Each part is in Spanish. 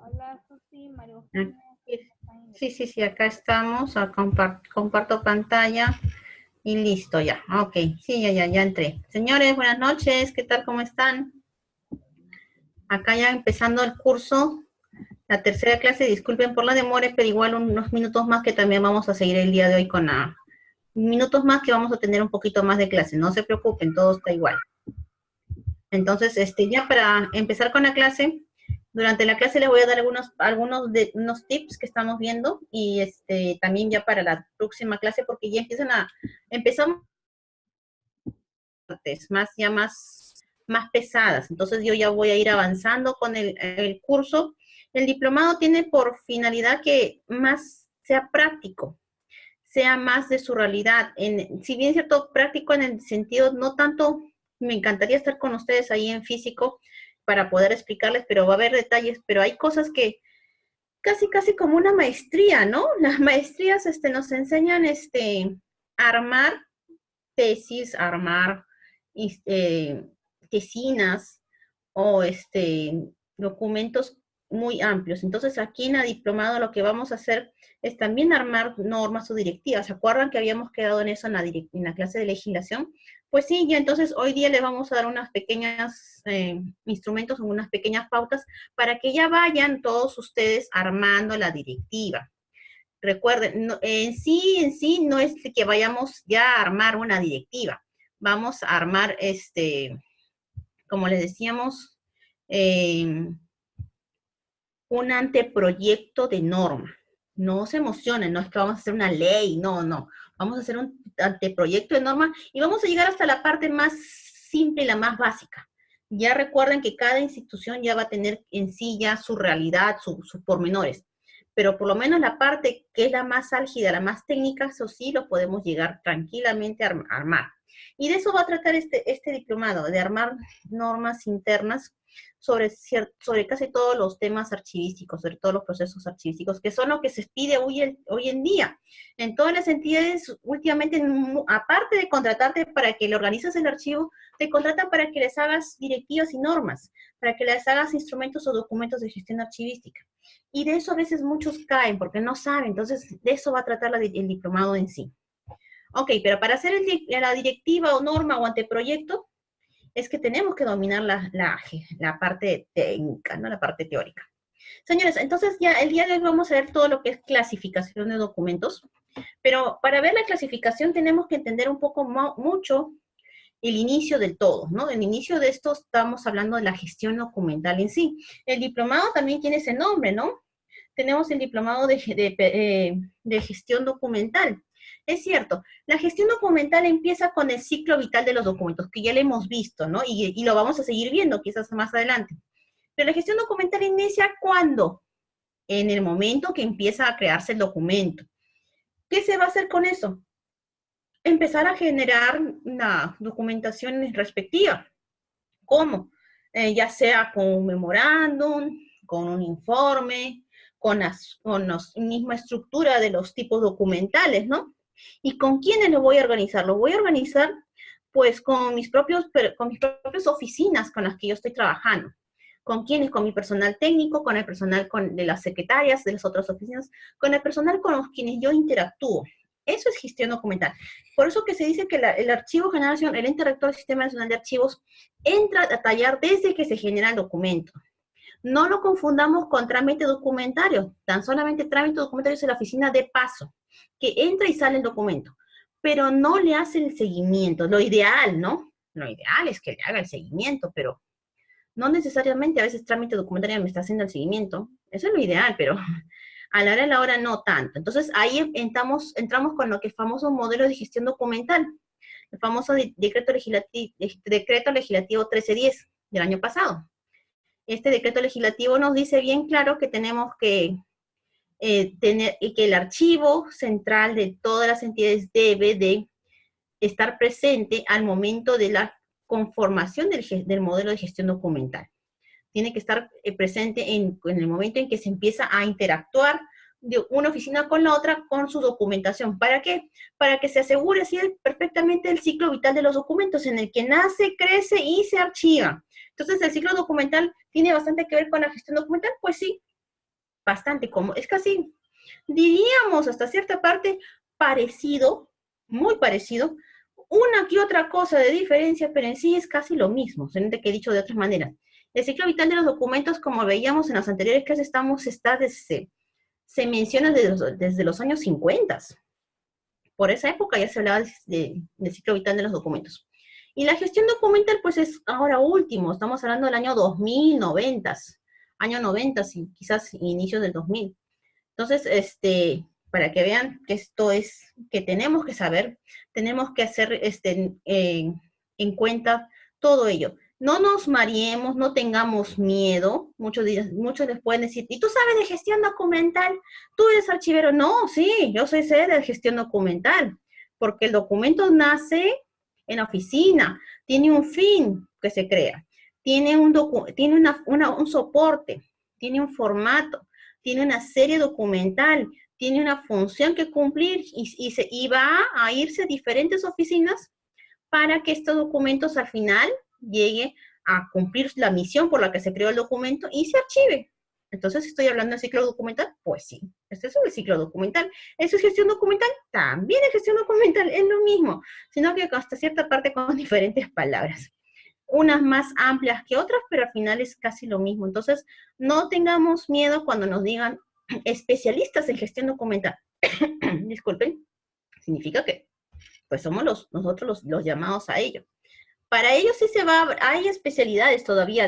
Hola, Susi, María Ah, Eugenia. Sí, sí, sí, acá estamos. Comparto pantalla y listo ya. Ok, sí, ya entré. Señores, buenas noches. ¿Qué tal? ¿Cómo están? Acá ya empezando el curso, la tercera clase. Disculpen por la demora, pero igual unos minutos más que también vamos a seguir el día de hoy con minutos más que vamos a tener un poquito más de clase. No se preocupen, todo está igual. Entonces, ya para empezar con la clase, durante la clase les voy a dar unos tips que estamos viendo y también ya para la próxima clase porque ya empezamos más pesadas. Entonces yo ya voy a ir avanzando con el curso. El diplomado tiene por finalidad que más sea práctico, sea más de su realidad. Si bien es cierto, práctico en el sentido, no tanto, me encantaría estar con ustedes ahí en físico para poder explicarles, pero va a haber detalles, pero hay cosas que casi como una maestría, ¿no? Las maestrías nos enseñan a armar tesis, armar este, tesinas o documentos muy amplios. Entonces, aquí en la diplomado lo que vamos a hacer es también armar normas o directivas. ¿Se acuerdan que habíamos quedado en eso en la clase de legislación? Pues sí, ya entonces hoy día les vamos a dar unas pequeñas instrumentos, unas pequeñas pautas para que ya vayan todos ustedes armando la directiva. Recuerden, en sí no es que vayamos ya a armar una directiva. Vamos a armar, como les decíamos, eh, un anteproyecto de norma. No se emocionen, no es que vamos a hacer una ley, no. Vamos a hacer un anteproyecto de norma y vamos a llegar hasta la parte más simple y la más básica. Ya recuerden que cada institución ya va a tener en sí ya su realidad, sus pormenores. Pero por lo menos la parte que es la más álgida, la más técnica, eso sí lo podemos llegar tranquilamente a armar. Y de eso va a tratar este diplomado, de armar normas internas sobre casi todos los temas archivísticos, sobre todos los procesos archivísticos, que son lo que se pide hoy en día. En todas las entidades, últimamente, aparte de contratarte para que le organices el archivo, te contratan para que les hagas directivas y normas, para que les hagas instrumentos o documentos de gestión archivística. Y de eso a veces muchos caen porque no saben, entonces de eso va a tratar el diplomado en sí. Ok, pero para hacer la directiva o norma o anteproyecto, es que tenemos que dominar la parte técnica, ¿no? La parte teórica. Señores, entonces ya el día de hoy vamos a ver todo lo que es clasificación de documentos, pero para ver la clasificación tenemos que entender un poco mucho el inicio del todo, ¿no? El inicio de esto estamos hablando de la gestión documental en sí. El diplomado también tiene ese nombre, ¿no? Tenemos el diplomado de gestión documental. Es cierto, la gestión documental empieza con el ciclo vital de los documentos, que ya lo hemos visto, ¿no? Y lo vamos a seguir viendo quizás más adelante. Pero la gestión documental inicia ¿cuándo? En el momento que empieza a crearse el documento. ¿Qué se va a hacer con eso? Empezar a generar una documentación respectiva. ¿Cómo? Ya sea con un memorándum, con un informe, con la misma estructura de los tipos documentales, ¿no? ¿Y con quiénes lo voy a organizar? Lo voy a organizar pues con mis propias oficinas con las que yo estoy trabajando. ¿Con quiénes? Con mi personal técnico, con el personal de las secretarias de las otras oficinas, con el personal con los quienes yo interactúo. Eso es gestión documental. Por eso que se dice que el Archivo General, el ente rector del Sistema Nacional de Archivos, entra a tallar desde que se genera el documento. No lo confundamos con trámite documentario. Tan solamente trámite documentario es la oficina de paso, que entra y sale el documento, pero no le hace el seguimiento. Lo ideal, ¿no? Lo ideal es que le haga el seguimiento, pero no necesariamente a veces trámite documentario me está haciendo el seguimiento. Eso es lo ideal, pero a la hora no tanto. Entonces ahí entramos con lo que es famoso modelo de gestión documental, el famoso decreto legislativo 1310 del año pasado. Este decreto legislativo nos dice bien claro que tenemos que tener que el archivo central de todas las entidades debe de estar presente al momento de la conformación del modelo de gestión documental. Tiene que estar presente en el momento en que se empieza a interactuar de una oficina con la otra con su documentación. ¿Para qué? Para que se asegure así perfectamente el ciclo vital de los documentos, en el que nace, crece y se archiva. Entonces, ¿el ciclo documental tiene bastante que ver con la gestión documental? Pues sí, bastante como, es casi, diríamos hasta cierta parte, parecido, muy parecido, una que otra cosa de diferencia, pero en sí es casi lo mismo, solamente que he dicho de otras maneras. El ciclo vital de los documentos, como veíamos en las anteriores clases, está desde, se menciona desde los años 50. Por esa época ya se hablaba de ciclo vital de los documentos. Y la gestión documental, pues es ahora último, estamos hablando del año 2000, 90, año 90 y quizás inicios del 2000. Entonces, para que vean que esto es, que tenemos que saber, tenemos que hacer en cuenta todo ello. No nos mareemos, no tengamos miedo. Muchos les pueden decir, ¿y tú sabes de gestión documental? ¿Tú eres archivero? No, sí, yo sé de gestión documental, porque el documento nace en la oficina, tiene un fin que se crea, tiene un soporte, tiene un formato, tiene una serie documental, tiene una función que cumplir y va a irse a diferentes oficinas para que estos documentos al final llegue a cumplir la misión por la que se creó el documento y se archive. Entonces, ¿estoy hablando del ciclo documental? Pues sí, este es el ciclo documental. ¿Eso es gestión documental? También es gestión documental, es lo mismo, sino que hasta cierta parte con diferentes palabras. Unas más amplias que otras, pero al final es casi lo mismo. Entonces, no tengamos miedo cuando nos digan especialistas en gestión documental. Disculpen, significa que pues somos nosotros los llamados a ello. Para ellos sí hay especialidades todavía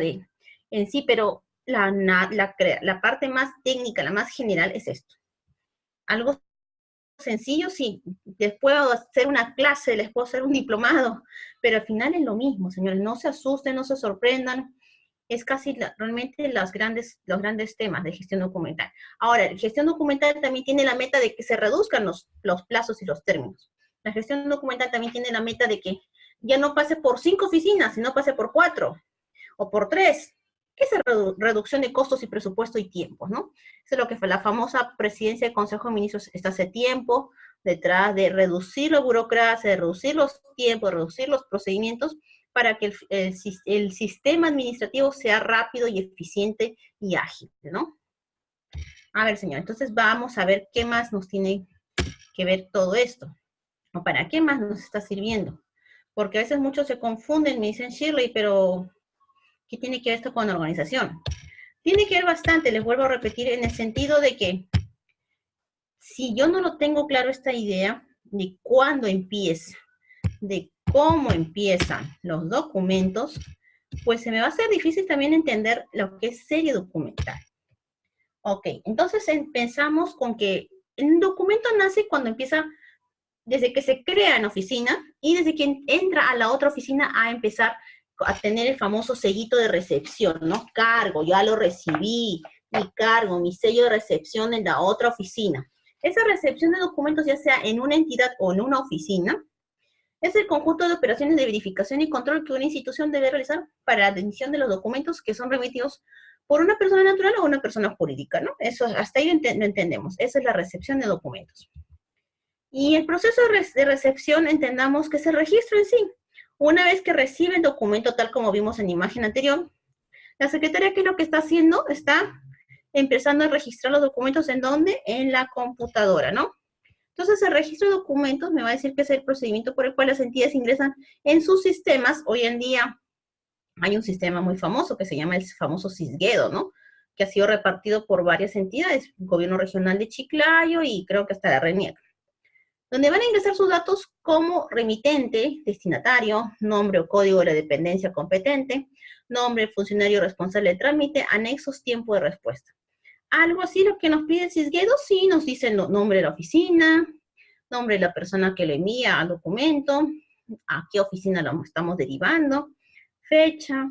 en sí, pero la parte más técnica, la más general es esto. Algo sencillo, sí, les puedo hacer una clase, les puedo hacer un diplomado, pero al final es lo mismo, señores, no se asusten, no se sorprendan, es casi realmente los grandes temas de gestión documental. Ahora, la gestión documental también tiene la meta de que se reduzcan los plazos y los términos. La gestión documental también tiene la meta de que ya no pase por 5 oficinas, sino pase por 4 o por 3. ¿Qué es reducción de costos y presupuesto y tiempos, no? Eso es lo que fue la famosa presidencia del Consejo de Ministros está hace tiempo, detrás de reducir la burocracia, de reducir los tiempos, de reducir los procedimientos, para que el sistema administrativo sea rápido y eficiente y ágil, ¿no? A ver, señor, entonces vamos a ver qué más nos tiene que ver todo esto, o para qué más nos está sirviendo. Porque a veces muchos se confunden, me dicen, Shirley, pero ¿qué tiene que ver esto con la organización? Tiene que ver bastante, les vuelvo a repetir, en el sentido de que si yo no lo tengo claro esta idea de cuándo empieza, de cómo empiezan los documentos, pues se me va a hacer difícil también entender lo que es serie documental. Ok, entonces empezamos con que un documento nace cuando empieza, desde que se crea en oficina y desde que entra a la otra oficina a empezar a tener el famoso sellito de recepción, ¿no? Cargo, ya lo recibí, mi cargo, mi sello de recepción en la otra oficina. Esa recepción de documentos, ya sea en una entidad o en una oficina, es el conjunto de operaciones de verificación y control que una institución debe realizar para la emisión de los documentos que son remitidos por una persona natural o una persona jurídica, ¿no? Eso, hasta ahí lo entendemos. Esa es la recepción de documentos. Y el proceso de recepción, entendamos que es el registro en sí. Una vez que recibe el documento, tal como vimos en la imagen anterior, la secretaria, ¿qué es lo que está haciendo? Está empezando a registrar los documentos, ¿en dónde? En la computadora, ¿no? Entonces, el registro de documentos me va a decir que es el procedimiento por el cual las entidades ingresan en sus sistemas. Hoy en día hay un sistema muy famoso que se llama el famoso Sisguedo, ¿no? Que ha sido repartido por varias entidades, el gobierno regional de Chiclayo y creo que hasta la RENIEC, donde van a ingresar sus datos como remitente, destinatario, nombre o código de la dependencia competente, nombre del funcionario responsable del trámite, anexos, tiempo de respuesta. Algo así lo que nos pide el Sisguedo, sí, nos dice el nombre de la oficina, nombre de la persona que le envía al documento, a qué oficina lo estamos derivando, fecha,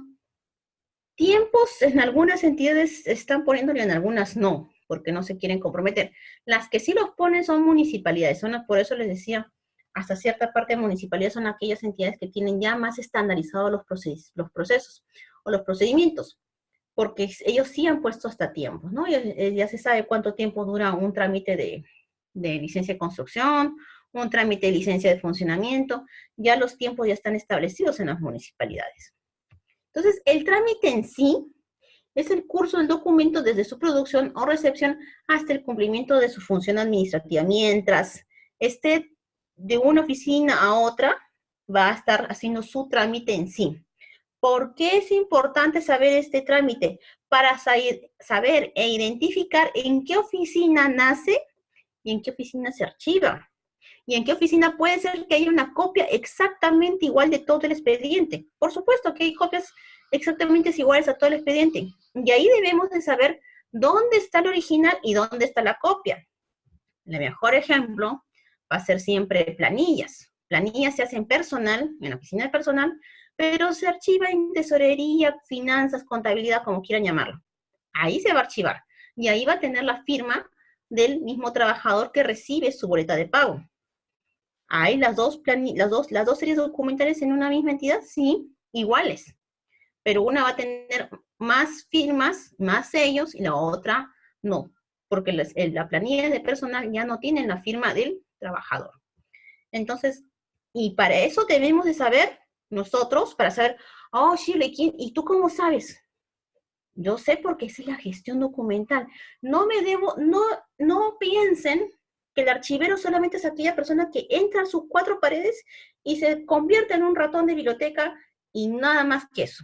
tiempos, en algunas entidades están poniéndole, en algunas no, porque no se quieren comprometer. Las que sí los ponen son municipalidades, por eso les decía, hasta cierta parte de municipalidades son aquellas entidades que tienen ya más estandarizados los procesos o los procedimientos, porque ellos sí han puesto hasta tiempos, ¿no? Ya se sabe cuánto tiempo dura un trámite de licencia de construcción, un trámite de licencia de funcionamiento, ya los tiempos ya están establecidos en las municipalidades. Entonces, el trámite en sí Es el curso del documento desde su producción o recepción hasta el cumplimiento de su función administrativa. Mientras esté de una oficina a otra, va a estar haciendo su trámite en sí. ¿Por qué es importante saber este trámite? Para saber e identificar en qué oficina nace y en qué oficina se archiva. Y en qué oficina puede ser que haya una copia exactamente igual de todo el expediente. Por supuesto que hay copias exactamente iguales a todo el expediente. Y ahí debemos de saber dónde está el original y dónde está la copia. El mejor ejemplo va a ser siempre planillas. Planillas se hacen personal, en la oficina de personal, pero se archiva en tesorería, finanzas, contabilidad, como quieran llamarlo. Ahí se va a archivar. Y ahí va a tener la firma del mismo trabajador que recibe su boleta de pago. ¿Hay las dos series documentales en una misma entidad? Sí, iguales. Pero una va a tener más firmas, más sellos, y la otra no. Porque la planilla de personal ya no tiene la firma del trabajador. Entonces, y para eso debemos de saber, nosotros, para saber, oh, Shirley, ¿y tú cómo sabes? Yo sé porque esa es la gestión documental. No piensen que el archivero solamente es aquella persona que entra a sus cuatro paredes y se convierte en un ratón de biblioteca y nada más que eso.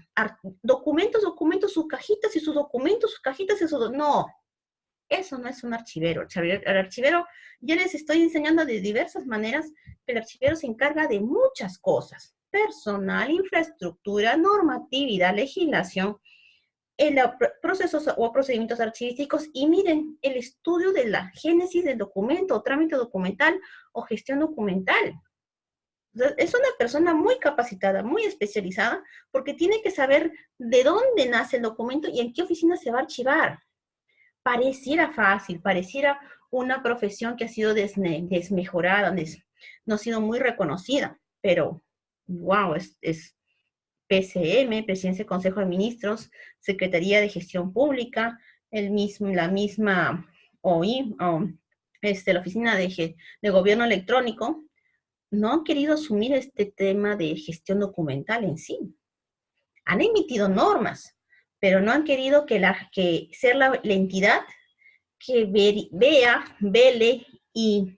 Documentos, sus cajitas y sus documentos, sus cajitas y sus... No, eso no es un archivero. El archivero, ya les estoy enseñando de diversas maneras que el archivero se encarga de muchas cosas. Personal, infraestructura, normatividad, legislación, procesos o procedimientos archivísticos, y miren, el estudio de la génesis del documento, o trámite documental, o gestión documental. Es una persona muy capacitada, muy especializada, porque tiene que saber de dónde nace el documento y en qué oficina se va a archivar. Pareciera fácil, pareciera una profesión que ha sido desmejorada, no ha sido muy reconocida, pero wow, es PCM, Presidencia del Consejo de Ministros, Secretaría de Gestión Pública, la misma OI, la Oficina de Gobierno Electrónico, no han querido asumir este tema de gestión documental en sí. Han emitido normas, pero no han querido ser la entidad que vele y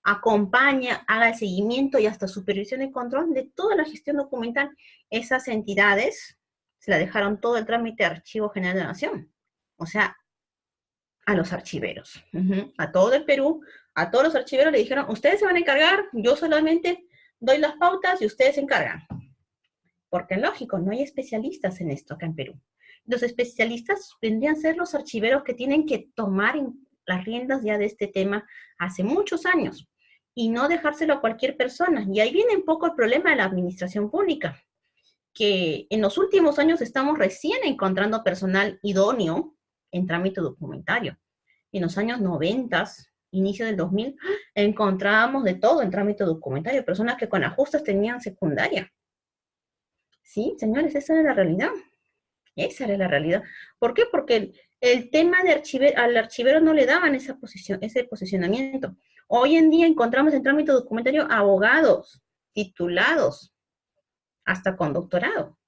acompaña, haga el seguimiento y hasta supervisión y control de toda la gestión documental. Esas entidades se la dejaron todo el trámite de Archivo General de la Nación. O sea, a los archiveros. A todo el Perú, a todos los archiveros le dijeron, ustedes se van a encargar, yo solamente doy las pautas y ustedes se encargan. Porque lógico, no hay especialistas en esto acá en Perú. Los especialistas vendrían a ser los archiveros que tienen que tomar las riendas ya de este tema hace muchos años y no dejárselo a cualquier persona. Y ahí viene un poco el problema de la administración pública, que en los últimos años estamos recién encontrando personal idóneo en trámite documentario. En los años 90, inicio del 2000, encontrábamos de todo en trámite documentario, personas que con ajustes tenían secundaria. Sí, señores, esa era la realidad. Esa era la realidad. ¿Por qué? Porque el tema de al archivero no le daban ese posicionamiento. Hoy en día encontramos en trámite documentario abogados titulados, hasta con doctorado.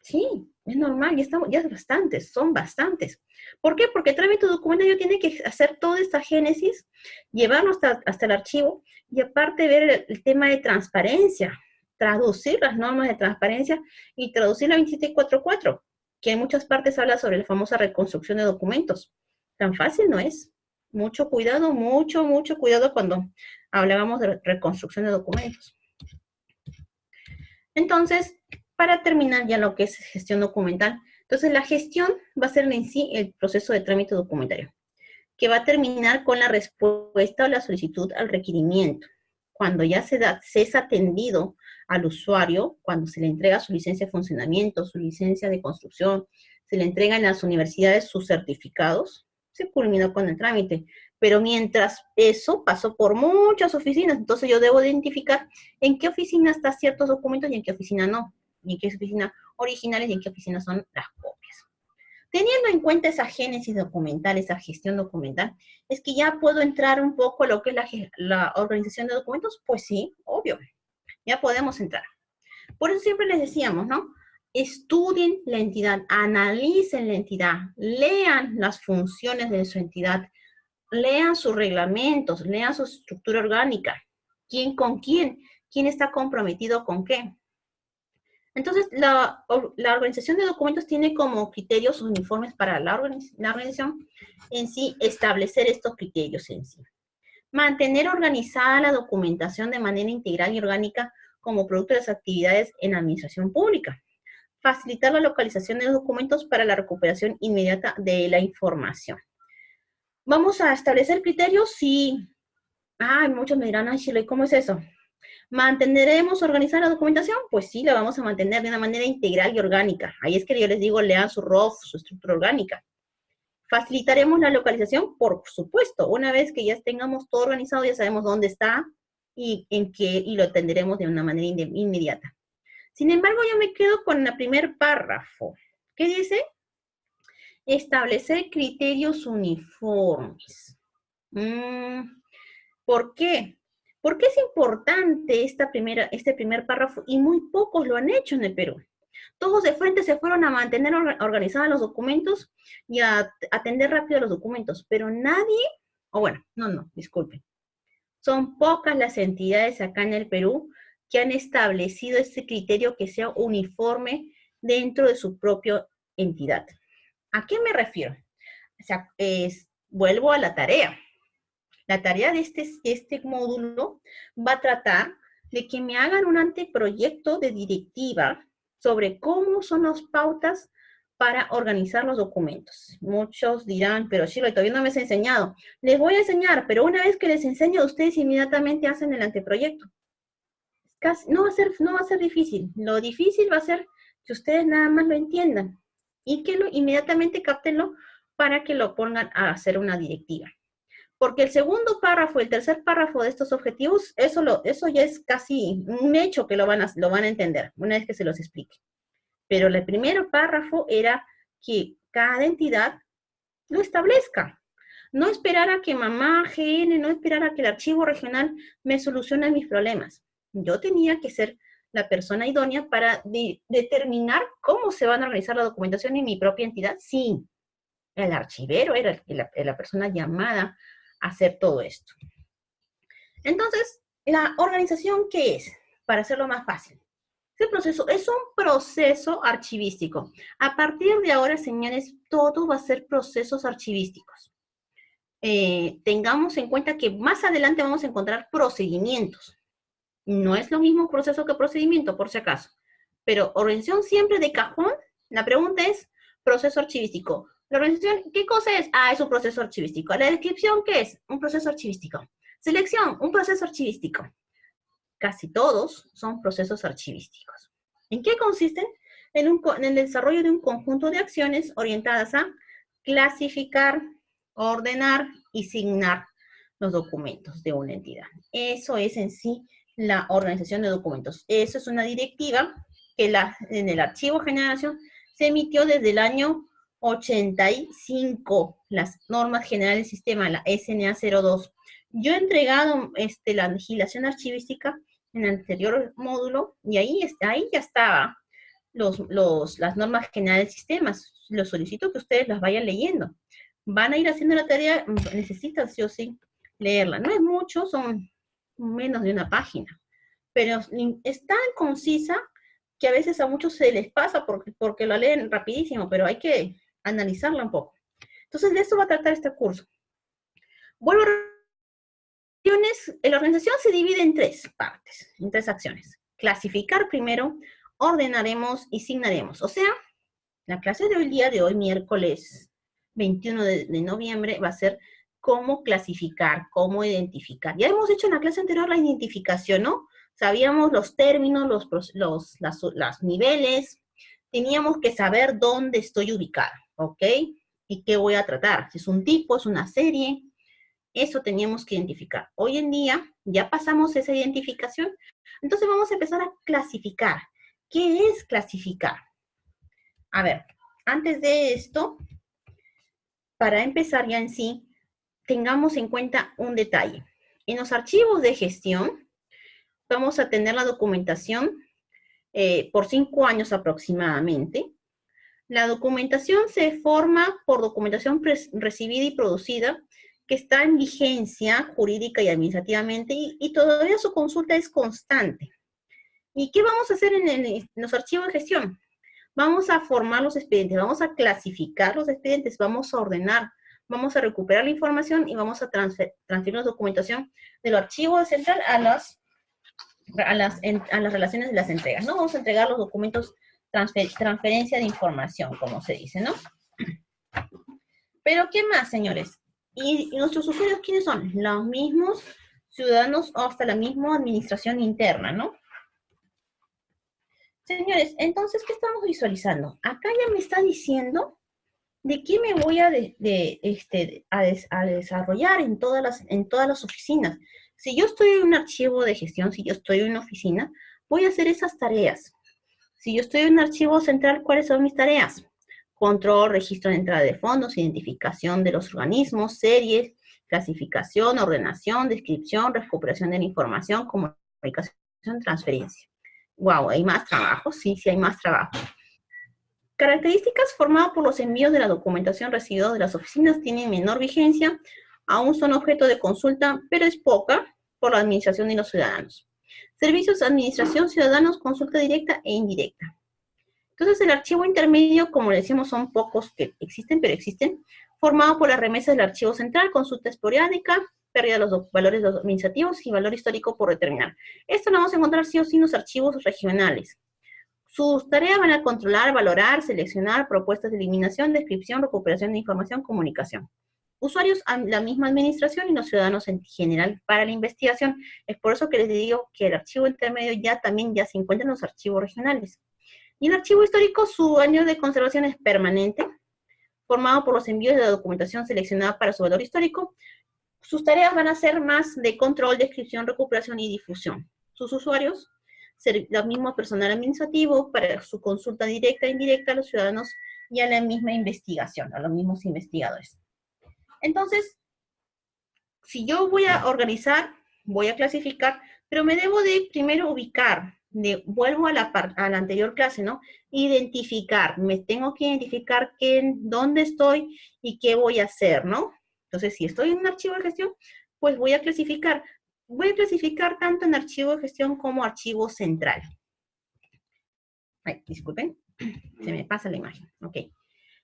Sí, es normal, ya es bastantes, son bastantes. ¿Por qué? Porque el trámite documentario tiene que hacer toda esta génesis, llevarlo hasta el archivo, y aparte ver el tema de transparencia, traducir las normas de transparencia y traducir la 27444, que en muchas partes habla sobre la famosa reconstrucción de documentos. Tan fácil no es. Mucho cuidado, mucho cuidado cuando hablábamos de reconstrucción de documentos. Entonces, para terminar ya lo que es gestión documental, entonces la gestión va a ser en sí el proceso de trámite documentario, que va a terminar con la respuesta o la solicitud al requerimiento. Cuando ya se es atendido al usuario, cuando se le entrega su licencia de funcionamiento, su licencia de construcción, se le entrega en las universidades sus certificados, se culminó con el trámite. Pero mientras eso pasó por muchas oficinas, entonces yo debo identificar en qué oficina están ciertos documentos y en qué oficina no, y en qué oficina originales y en qué oficina son las copias. Teniendo en cuenta esa génesis documental, esa gestión documental, es que ya puedo entrar un poco a lo que es la organización de documentos. Pues sí, obvio, ya podemos entrar. Por eso siempre les decíamos, ¿no? estudien la entidad, analicen la entidad, lean las funciones de su entidad, lean sus reglamentos, lean su estructura orgánica, quién con quién está comprometido con qué. Entonces, la organización de documentos tiene como criterios uniformes para la organización en sí, establecer estos criterios en sí. Mantener organizada la documentación de manera integral y orgánica como producto de las actividades en la administración pública. Facilitar la localización de los documentos para la recuperación inmediata de la información. Vamos a establecer criterios si... muchos me dirán, ay, Shirley, ¿cómo es eso? ¿Mantendremos organizada la documentación? Pues sí, la vamos a mantener de una manera integral y orgánica. Ahí es que yo les digo, lean su ROF, su estructura orgánica. ¿Facilitaremos la localización? Por supuesto. Una vez que ya tengamos todo organizado, ya sabemos dónde está y en qué, y lo atenderemos de una manera inmediata. Sin embargo, yo me quedo con el primer párrafo. ¿Qué dice? Establecer criterios uniformes. ¿Por qué? ¿Por qué es importante este primer párrafo? Y muy pocos lo han hecho en el Perú. Todos de frente se fueron a mantener organizados los documentos y a atender rápido los documentos, pero nadie, disculpen. Son pocas las entidades acá en el Perú que han establecido este criterio que sea uniforme dentro de su propia entidad. ¿A qué me refiero? O sea, vuelvo a la tarea. La tarea de este módulo va a tratar de que me hagan un anteproyecto de directiva sobre cómo son las pautas para organizar los documentos. Muchos dirán, pero Shirley, todavía no me has enseñado. Les voy a enseñar, pero una vez que les enseño, ustedes inmediatamente hacen el anteproyecto. No va a ser difícil. Lo difícil va a ser que ustedes nada más lo entiendan y que inmediatamente captenlo para que lo pongan a hacer una directiva. Porque el segundo párrafo, el tercer párrafo de estos objetivos, eso ya es casi un hecho que lo van a entender una vez que se los explique. Pero el primer párrafo era que cada entidad lo establezca. No esperar a que mamá GN, no esperar a que el archivo regional me solucione mis problemas. Yo tenía que ser la persona idónea para determinar cómo se van a organizar la documentación en mi propia entidad. Sí, el archivero era la persona llamada a hacer todo esto. Entonces, ¿la organización qué es? Para hacerlo más fácil. Este proceso es un proceso archivístico. A partir de ahora, señores, todo va a ser procesos archivísticos. Tengamos en cuenta que más adelante vamos a encontrar procedimientos. No es lo mismo proceso que procedimiento, por si acaso. Pero organización siempre de cajón, la pregunta es proceso archivístico. La organización, ¿qué cosa es? Es un proceso archivístico. La descripción, ¿qué es? Un proceso archivístico. Selección, un proceso archivístico. Casi todos son procesos archivísticos. ¿En qué consisten? En el desarrollo de un conjunto de acciones orientadas a clasificar, ordenar y asignar los documentos de una entidad. Eso es en sí la organización de documentos. Eso es una directiva que en el Archivo Generación se emitió desde el año 85, las normas generales del sistema, la SNA 02. Yo he entregado la legislación archivística en el anterior módulo y ahí ya estaba las normas generales del sistema. Los solicito que ustedes las vayan leyendo. Van a ir haciendo la tarea, necesitan sí o sí leerla. No es mucho, son menos de una página, pero es tan concisa que a veces a muchos se les pasa porque lo leen rapidísimo, pero hay que analizarla un poco. Entonces, de eso va a tratar este curso. Vuelvo a la organización se divide en tres partes, en tres acciones. Clasificar primero, ordenaremos y asignaremos. O sea, la clase de hoy, día de hoy, miércoles 21 de noviembre, va a ser cómo clasificar, cómo identificar. Ya hemos hecho en la clase anterior la identificación, ¿no? Sabíamos los términos, los niveles, teníamos que saber dónde estoy ubicada, ¿ok? Y qué voy a tratar, si es un tipo, es una serie, eso teníamos que identificar. Hoy en día ya pasamos esa identificación, entonces vamos a empezar a clasificar. ¿Qué es clasificar? A ver, antes de esto, para empezar ya en sí, tengamos en cuenta un detalle. En los archivos de gestión, vamos a tener la documentación por 5 años aproximadamente. La documentación se forma por documentación recibida y producida que está en vigencia jurídica y administrativamente y todavía su consulta es constante. ¿Y qué vamos a hacer en los archivos de gestión? Vamos a formar los expedientes, vamos a clasificar los expedientes, vamos a ordenar, vamos a recuperar la información y vamos a transferir la documentación del archivo central a las relaciones de las entregas, ¿no? Vamos a entregar los documentos transferencia de información, como se dice, ¿no? Pero, ¿qué más, señores? ¿Y nuestros usuarios quiénes son? Los mismos ciudadanos o hasta la misma administración interna, ¿no? Señores, entonces, ¿qué estamos visualizando? Acá ya me está diciendo de qué me voy a desarrollar en todas las oficinas. Si yo estoy en un archivo de gestión, si yo estoy en una oficina, voy a hacer esas tareas. Si yo estoy en un archivo central, ¿cuáles son mis tareas? Control, registro de entrada de fondos, identificación de los organismos, series, clasificación, ordenación, descripción, recuperación de la información, comunicación, transferencia. Wow, ¿hay más trabajo? Sí, sí hay más trabajo. Características formadas por los envíos de la documentación recibida de las oficinas tienen menor vigencia, aún son objeto de consulta, pero es poca por la administración y los ciudadanos. Servicios, administración, ciudadanos, consulta directa e indirecta. Entonces, el archivo intermedio, como le decimos, son pocos que existen, pero existen, formado por las remesas del archivo central, consulta esporádica, pérdida de los valores administrativos y valor histórico por determinar. Esto lo vamos a encontrar sí o sí en los archivos regionales. Sus tareas van a controlar, valorar, seleccionar propuestas de eliminación, descripción, recuperación de información, comunicación. Usuarios, la misma administración y los ciudadanos en general para la investigación. Es por eso que les digo que el archivo intermedio también se encuentra en los archivos regionales. Y el archivo histórico, su año de conservación es permanente, formado por los envíos de la documentación seleccionada para su valor histórico. Sus tareas van a ser más de control, descripción, recuperación y difusión. Sus usuarios, el mismo personal administrativo para su consulta directa e indirecta a los ciudadanos y a la misma investigación, a los mismos investigadores. Entonces, si yo voy a organizar, voy a clasificar, pero me debo de primero ubicar, vuelvo a la anterior clase, ¿no? Identificar, me tengo que identificar dónde estoy y qué voy a hacer, ¿no? Entonces, si estoy en un archivo de gestión, pues voy a clasificar. Voy a clasificar tanto en archivo de gestión como archivo central. Ay, disculpen, se me pasa la imagen. Ok.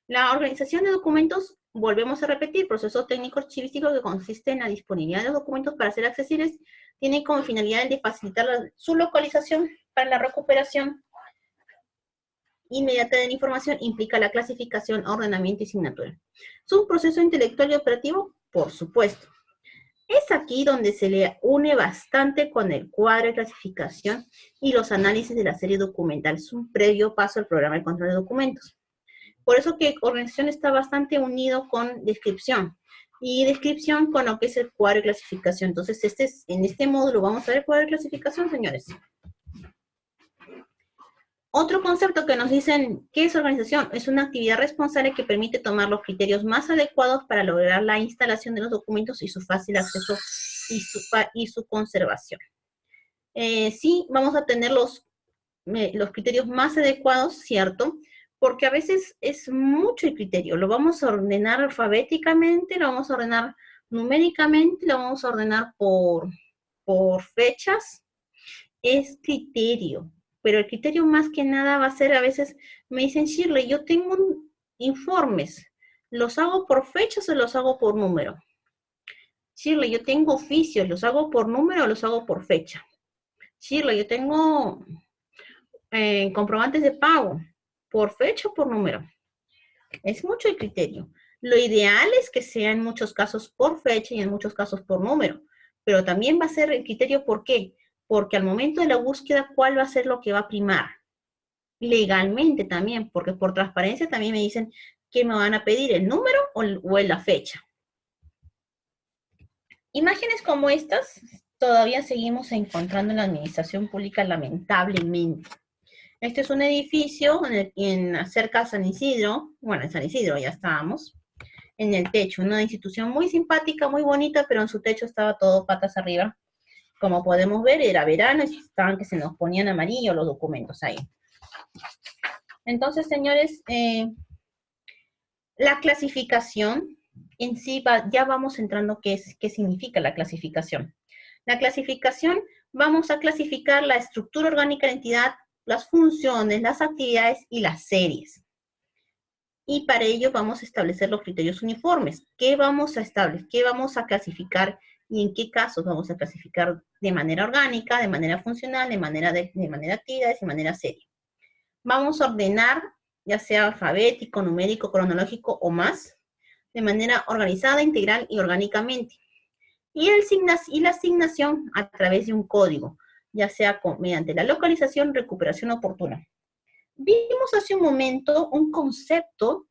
La organización de documentos, volvemos a repetir, proceso técnico archivístico que consiste en la disponibilidad de los documentos para ser accesibles, tiene como finalidad el de facilitar su localización para la recuperación inmediata de la información, implica la clasificación, ordenamiento y asignatura. ¿Es un proceso intelectual y operativo? Por supuesto. Es aquí donde se le une bastante con el cuadro de clasificación y los análisis de la serie documental. Es un previo paso al programa de control de documentos. Por eso que organización está bastante unido con descripción. Y descripción con lo que es el cuadro de clasificación. Entonces, en este módulo vamos a ver el cuadro de clasificación, señores. Otro concepto que nos dicen, ¿qué es organización? Es una actividad responsable que permite tomar los criterios más adecuados para lograr la instalación de los documentos y su fácil acceso y su conservación. Sí, vamos a tener los criterios más adecuados, ¿cierto? Porque a veces es mucho el criterio. Lo vamos a ordenar alfabéticamente, lo vamos a ordenar numéricamente, lo vamos a ordenar por fechas. Es criterio. Pero el criterio más que nada va a ser, a veces me dicen, Shirley, yo tengo informes, ¿los hago por fechas o los hago por número? Shirley, yo tengo oficios, ¿los hago por número o los hago por fecha? Shirley, yo tengo comprobantes de pago, ¿por fecha o por número? Es mucho el criterio. Lo ideal es que sea en muchos casos por fecha y en muchos casos por número, pero también va a ser el criterio ¿por qué? Porque al momento de la búsqueda, ¿cuál va a ser lo que va a primar? Legalmente también, porque por transparencia también me dicen que me van a pedir el número o la fecha. Imágenes como estas todavía seguimos encontrando en la administración pública, lamentablemente. Este es un edificio cerca de San Isidro, bueno, en San Isidro ya estábamos, en el techo, una institución muy simpática, muy bonita, pero en su techo estaba todo patas arriba. Como podemos ver, era verano y estaban que se nos ponían amarillos los documentos ahí. Entonces, señores, la clasificación en sí, ya vamos entrando qué significa la clasificación. La clasificación, vamos a clasificar la estructura orgánica de la entidad, las funciones, las actividades y las series. Y para ello vamos a establecer los criterios uniformes. ¿Qué vamos a establecer? ¿Qué vamos a clasificar? ¿Y en qué casos vamos a clasificar de manera orgánica, de manera funcional, de manera actividades y de manera serie? Vamos a ordenar, ya sea alfabético, numérico, cronológico o más, de manera organizada, integral y orgánicamente. Y la asignación a través de un código, ya sea mediante la localización, recuperación oportuna. Vimos hace un momento un concepto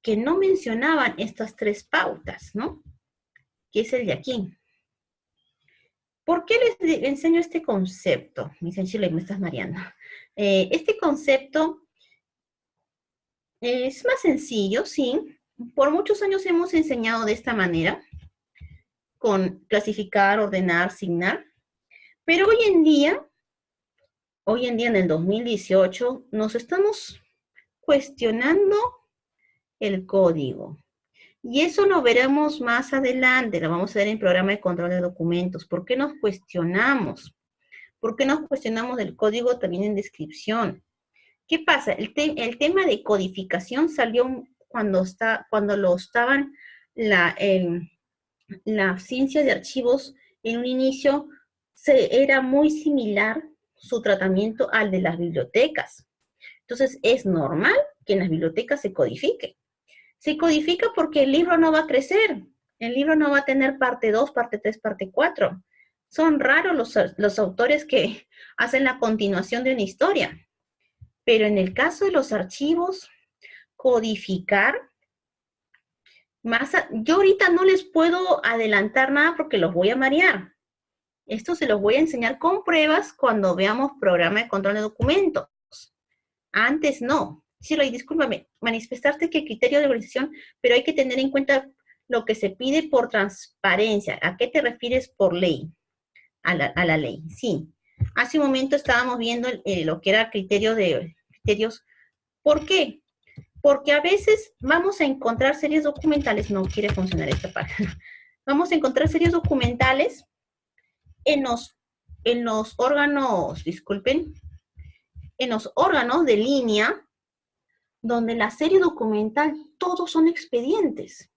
que no mencionaban estas tres pautas, ¿no? Que es el de aquí. ¿Por qué les enseño este concepto? Me dicen, Chile, me estás mareando. Este concepto es más sencillo, sí. Por muchos años hemos enseñado de esta manera, con clasificar, ordenar, asignar. Pero hoy en día en el 2018, nos estamos cuestionando el código. Y eso lo veremos más adelante, lo vamos a ver en el programa de control de documentos. ¿Por qué nos cuestionamos? ¿Por qué nos cuestionamos del código también en descripción? ¿Qué pasa? El tema de codificación salió cuando estaban la ciencia de archivos en un inicio, era muy similar su tratamiento al de las bibliotecas. Entonces, es normal que en las bibliotecas se codifique. Se codifica porque el libro no va a crecer. El libro no va a tener parte 2, parte 3, parte 4. Son raros los autores que hacen la continuación de una historia. Pero en el caso de los archivos, codificar, yo ahorita no les puedo adelantar nada porque los voy a marear. Esto se los voy a enseñar con pruebas cuando veamos programa de control de documentos. Antes no. Shirley, discúlpame, manifestarte que criterio de organización, pero hay que tener en cuenta lo que se pide por transparencia. ¿A qué te refieres por ley? A la ley, sí. Hace un momento estábamos viendo lo que era criterios. ¿Por qué? Porque a veces vamos a encontrar series documentales, no quiere funcionar esta parte. Vamos a encontrar series documentales en los órganos, disculpen, en los órganos de línea, donde la serie documental todos son expedientes.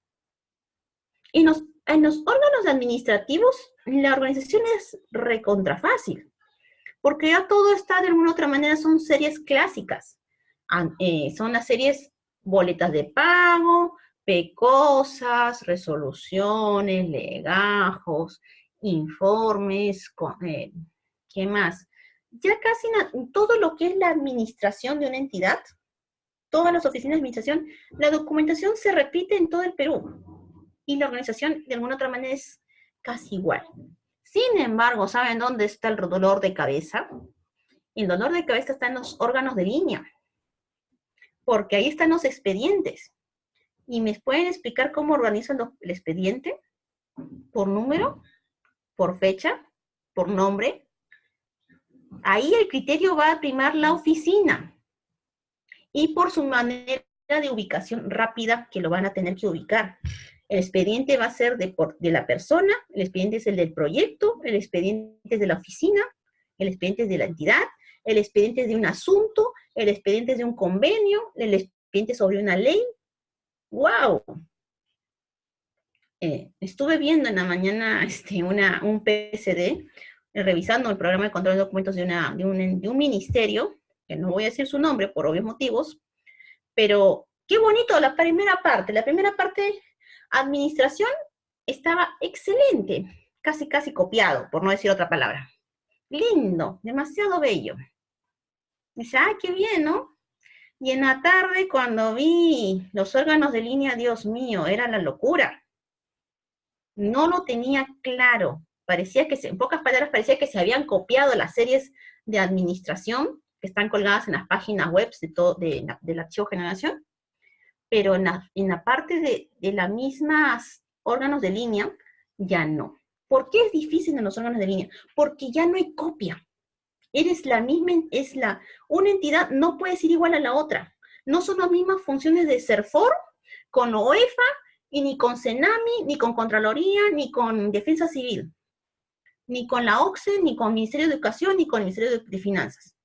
En los órganos administrativos, la organización es recontrafácil, porque ya todo está de alguna u otra manera, son series clásicas. Son las series boletas de pago, PECOSAS, resoluciones, legajos, informes, ¿qué más? Ya casi todo lo que es la administración de una entidad, todas las oficinas de administración, la documentación se repite en todo el Perú. Y la organización, de alguna otra manera, es casi igual. Sin embargo, ¿saben dónde está el dolor de cabeza? El dolor de cabeza está en los órganos de línea, porque ahí están los expedientes. ¿Y me pueden explicar cómo organizan el expediente? ¿Por número? ¿Por fecha? ¿Por nombre? Ahí el criterio va a primar la oficina. Y por su manera de ubicación rápida, que lo van a tener que ubicar. El expediente va a ser de la persona, el expediente es el del proyecto, el expediente es de la oficina, el expediente es de la entidad, el expediente es de un asunto, el expediente es de un convenio, el expediente es sobre una ley. ¡Wow! Estuve viendo en la mañana un PSD, revisando el programa de control de documentos de un ministerio, que no voy a decir su nombre por obvios motivos, pero qué bonito la primera parte. La primera parte, administración, estaba excelente, casi copiado, por no decir otra palabra. Lindo, demasiado bello. Dice, ¡ay, qué bien!, ¿no? Y en la tarde, cuando vi los órganos de línea, Dios mío, era la locura. No lo tenía claro. Parecía que, en pocas palabras, parecía que se habían copiado las series de administración que están colgadas en las páginas web del archivo generación, pero en la parte de las mismas órganos de línea, ya no. ¿Por qué es difícil en los órganos de línea? Porque ya no hay copia. Eres la misma, una entidad no puede ser igual a la otra. No son las mismas funciones de CERFOR con OEFA, y ni con CENAMI, ni con Contraloría, ni con Defensa Civil, ni con la OCSE, ni con el Ministerio de Educación, ni con el Ministerio de Finanzas.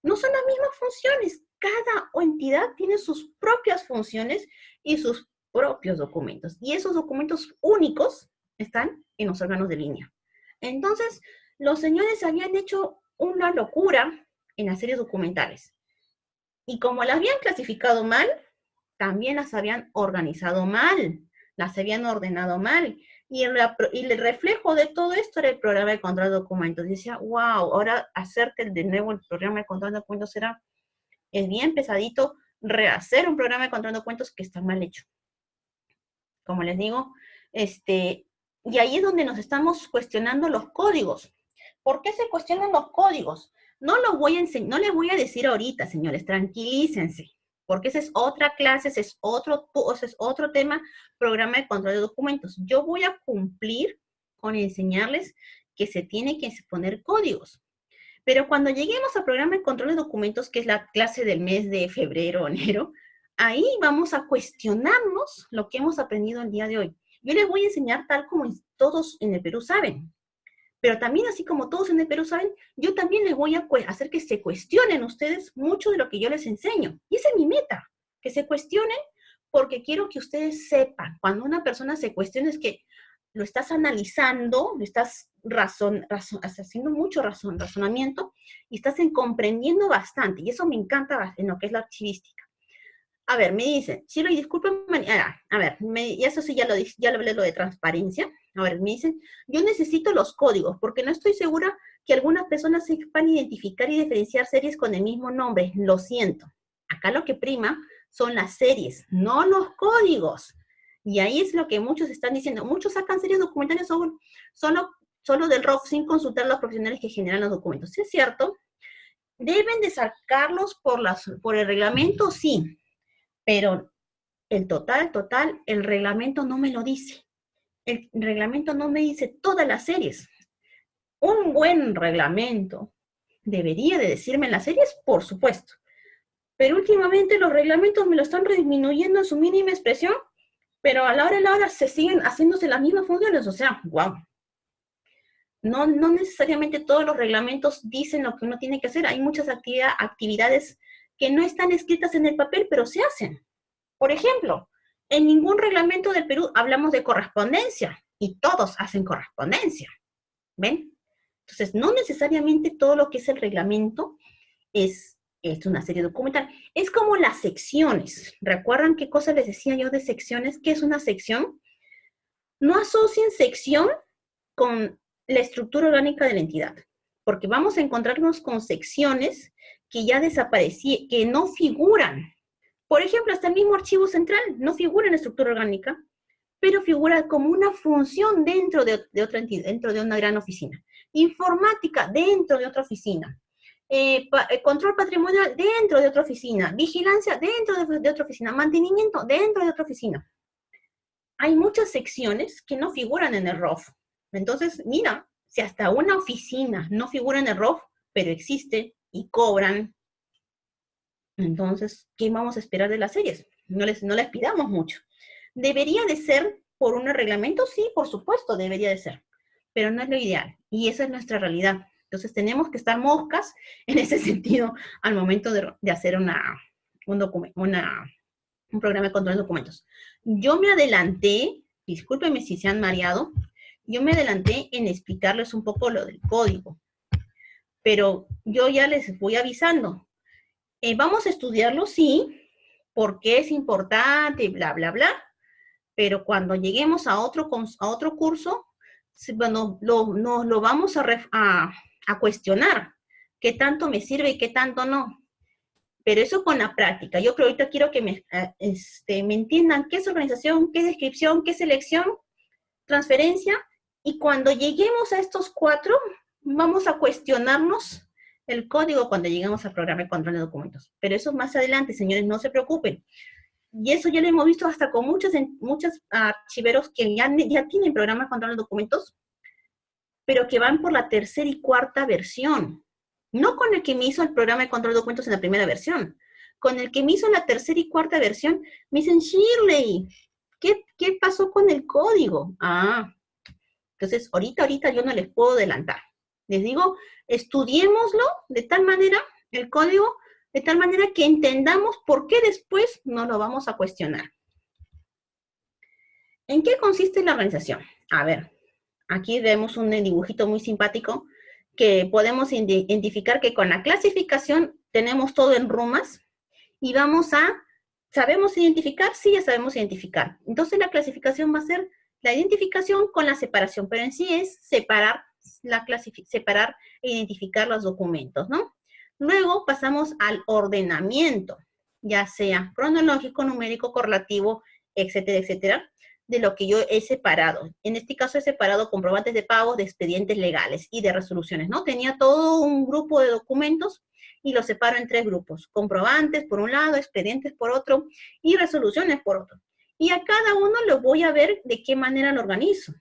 No son las mismas funciones. Cada entidad tiene sus propias funciones y sus propios documentos. Y esos documentos únicos están en los órganos de línea. Entonces, los señores habían hecho una locura en las series documentales. Y como las habían clasificado mal, también las habían organizado mal, las habían ordenado mal. Y el reflejo de todo esto era el programa de control de documentos. Y decía, wow, ahora hacerte de nuevo el programa de control de documentos es bien pesadito rehacer un programa de control de documentos que está mal hecho. Como les digo, y ahí es donde nos estamos cuestionando los códigos. ¿Por qué se cuestionan los códigos? No les voy a decir ahorita, señores, tranquilícense, porque esa es otra clase, ese es otro tema, programa de control de documentos. Yo voy a cumplir con enseñarles que se tiene que poner códigos. Pero cuando lleguemos al programa de control de documentos, que es la clase del mes de febrero o enero, ahí vamos a cuestionarnos lo que hemos aprendido el día de hoy. Yo les voy a enseñar tal como todos en el Perú saben. Pero también, así como todos en el Perú saben, yo también les voy a hacer que se cuestionen ustedes mucho de lo que yo les enseño. Y esa es mi meta, que se cuestionen, porque quiero que ustedes sepan, cuando una persona se cuestiona es que lo estás analizando, lo estás haciendo mucho razonamiento y estás comprendiendo bastante. Y eso me encanta en lo que es la archivística. A ver, me dicen, Chilo, y discúlpenme, a ver, y eso sí ya lo hablé lo de transparencia. A ver, me dicen, yo necesito los códigos, porque no estoy segura que algunas personas sepan identificar y diferenciar series con el mismo nombre. Lo siento. Acá lo que prima son las series, no los códigos. Y ahí es lo que muchos están diciendo. Muchos sacan series documentales solo del ROF sin consultar a los profesionales que generan los documentos. ¿Sí es cierto? ¿Deben de sacarlos por el reglamento? Sí. Pero el reglamento no me lo dice. El reglamento no me dice todas las series. Un buen reglamento debería de decirme las series, por supuesto. Pero últimamente los reglamentos me lo están disminuyendo en su mínima expresión, pero a la hora se siguen haciéndose las mismas funciones. O sea, wow. No necesariamente todos los reglamentos dicen lo que uno tiene que hacer. Hay muchas actividades que no están escritas en el papel, pero se hacen. Por ejemplo, en ningún reglamento del Perú hablamos de correspondencia y todos hacen correspondencia. ¿Ven? Entonces, no necesariamente todo lo que es el reglamento es una serie documental. Es como las secciones. ¿Recuerdan qué cosa les decía yo de secciones? ¿Qué es una sección? No asocien sección con la estructura orgánica de la entidad, porque vamos a encontrarnos con secciones que ya desaparecieron, que no figuran. Por ejemplo, hasta el mismo archivo central no figura en la estructura orgánica, pero figura como una función dentro de otra entidad, dentro de una gran oficina. Informática dentro de otra oficina. Control patrimonial dentro de otra oficina. Vigilancia dentro de otra oficina. Mantenimiento dentro de otra oficina. Hay muchas secciones que no figuran en el ROF. Entonces, mira, si hasta una oficina no figura en el ROF, pero existe y cobran, entonces, ¿qué vamos a esperar de las series? No les pidamos mucho. ¿Debería de ser por un reglamento? Sí, por supuesto, debería de ser. Pero no es lo ideal. Y esa es nuestra realidad. Entonces, tenemos que estar moscas en ese sentido al momento de hacer un programa de control de documentos. Yo me adelanté, discúlpenme si se han mareado, yo me adelanté en explicarles un poco lo del código. Pero yo ya les voy avisando. Vamos a estudiarlo, sí, porque es importante, bla, bla, bla, pero cuando lleguemos a otro curso, bueno, nos lo vamos a cuestionar, qué tanto me sirve y qué tanto no. Pero eso con la práctica. Yo creo ahorita quiero que me entiendan qué es organización, qué es descripción, qué es selección, transferencia, y cuando lleguemos a estos 4, vamos a cuestionarnos el código cuando lleguemos al programa de control de documentos. Pero eso más adelante, señores, no se preocupen. Y eso ya lo hemos visto hasta con muchos archiveros que ya tienen programas de control de documentos, pero que van por la tercera y cuarta versión. No con el que me hizo el programa de control de documentos en la primera versión. Con el que me hizo la tercera y cuarta versión, me dicen, Shirley, ¿qué pasó con el código? Entonces, ahorita yo no les puedo adelantar. Les digo, estudiémoslo de tal manera, el código, de tal manera que entendamos por qué después no lo vamos a cuestionar. ¿En qué consiste la organización? A ver, aquí vemos un dibujito muy simpático que podemos identificar que con la clasificación tenemos todo en rumas y ¿sabemos identificar? Sí, ya sabemos identificar. Entonces la clasificación va a ser la identificación con la separación, pero en sí es separar e identificar los documentos, ¿no? Luego pasamos al ordenamiento, ya sea cronológico, numérico, correlativo, etcétera, etcétera, de lo que yo he separado. En este caso he separado comprobantes de pagos de expedientes legales y de resoluciones, ¿no? Tenía todo un grupo de documentos y los separo en 3 grupos. Comprobantes por un lado, expedientes por otro y resoluciones por otro. Y a cada uno lo voy a ver de qué manera lo organizo.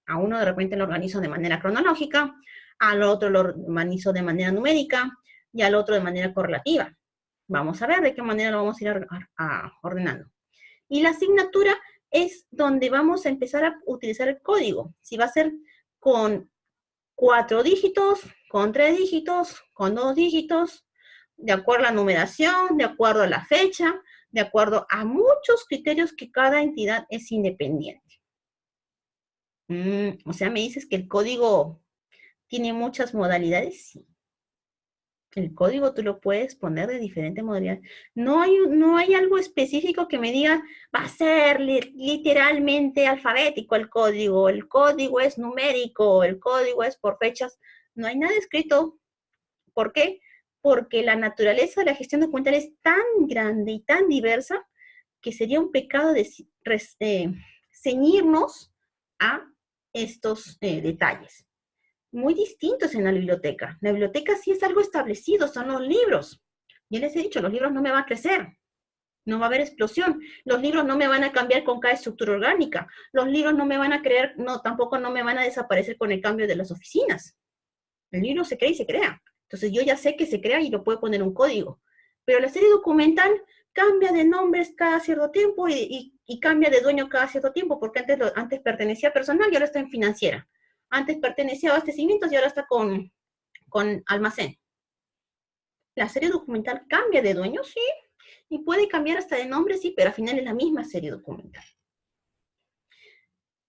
A uno de repente lo organizo de manera cronológica, al otro lo organizo de manera numérica y al otro de manera correlativa. Vamos a ver de qué manera lo vamos a ir ordenando. Y la asignatura es donde vamos a empezar a utilizar el código. Si va a ser con 4 dígitos, con 3 dígitos, con 2 dígitos, de acuerdo a la numeración, de acuerdo a la fecha, de acuerdo a muchos criterios que cada entidad es independiente. O sea, me dices que el código tiene muchas modalidades. Sí. El código tú lo puedes poner de diferentes modalidades. No hay algo específico que me diga, va a ser literalmente alfabético el código es numérico, el código es por fechas. No hay nada escrito. ¿Por qué? Porque la naturaleza de la gestión documental es tan grande y tan diversa que sería un pecado ceñirnos a estos detalles. Muy distintos en la biblioteca. La biblioteca sí es algo establecido, son los libros. Ya les he dicho, los libros no me van a crecer, no va a haber explosión. Los libros no me van a cambiar con cada estructura orgánica. Los libros no me van a crear, tampoco no me van a desaparecer con el cambio de las oficinas. El libro se crea y se crea. Entonces yo ya sé que se crea y lo puedo poner un código. Pero la serie documental cambia de nombres cada cierto tiempo y cambia de dueño cada cierto tiempo, porque antes pertenecía a personal y ahora está en financiera. Antes pertenecía a abastecimientos y ahora está con almacén. La serie documental cambia de dueño, sí, y puede cambiar hasta de nombre, sí, pero al final es la misma serie documental.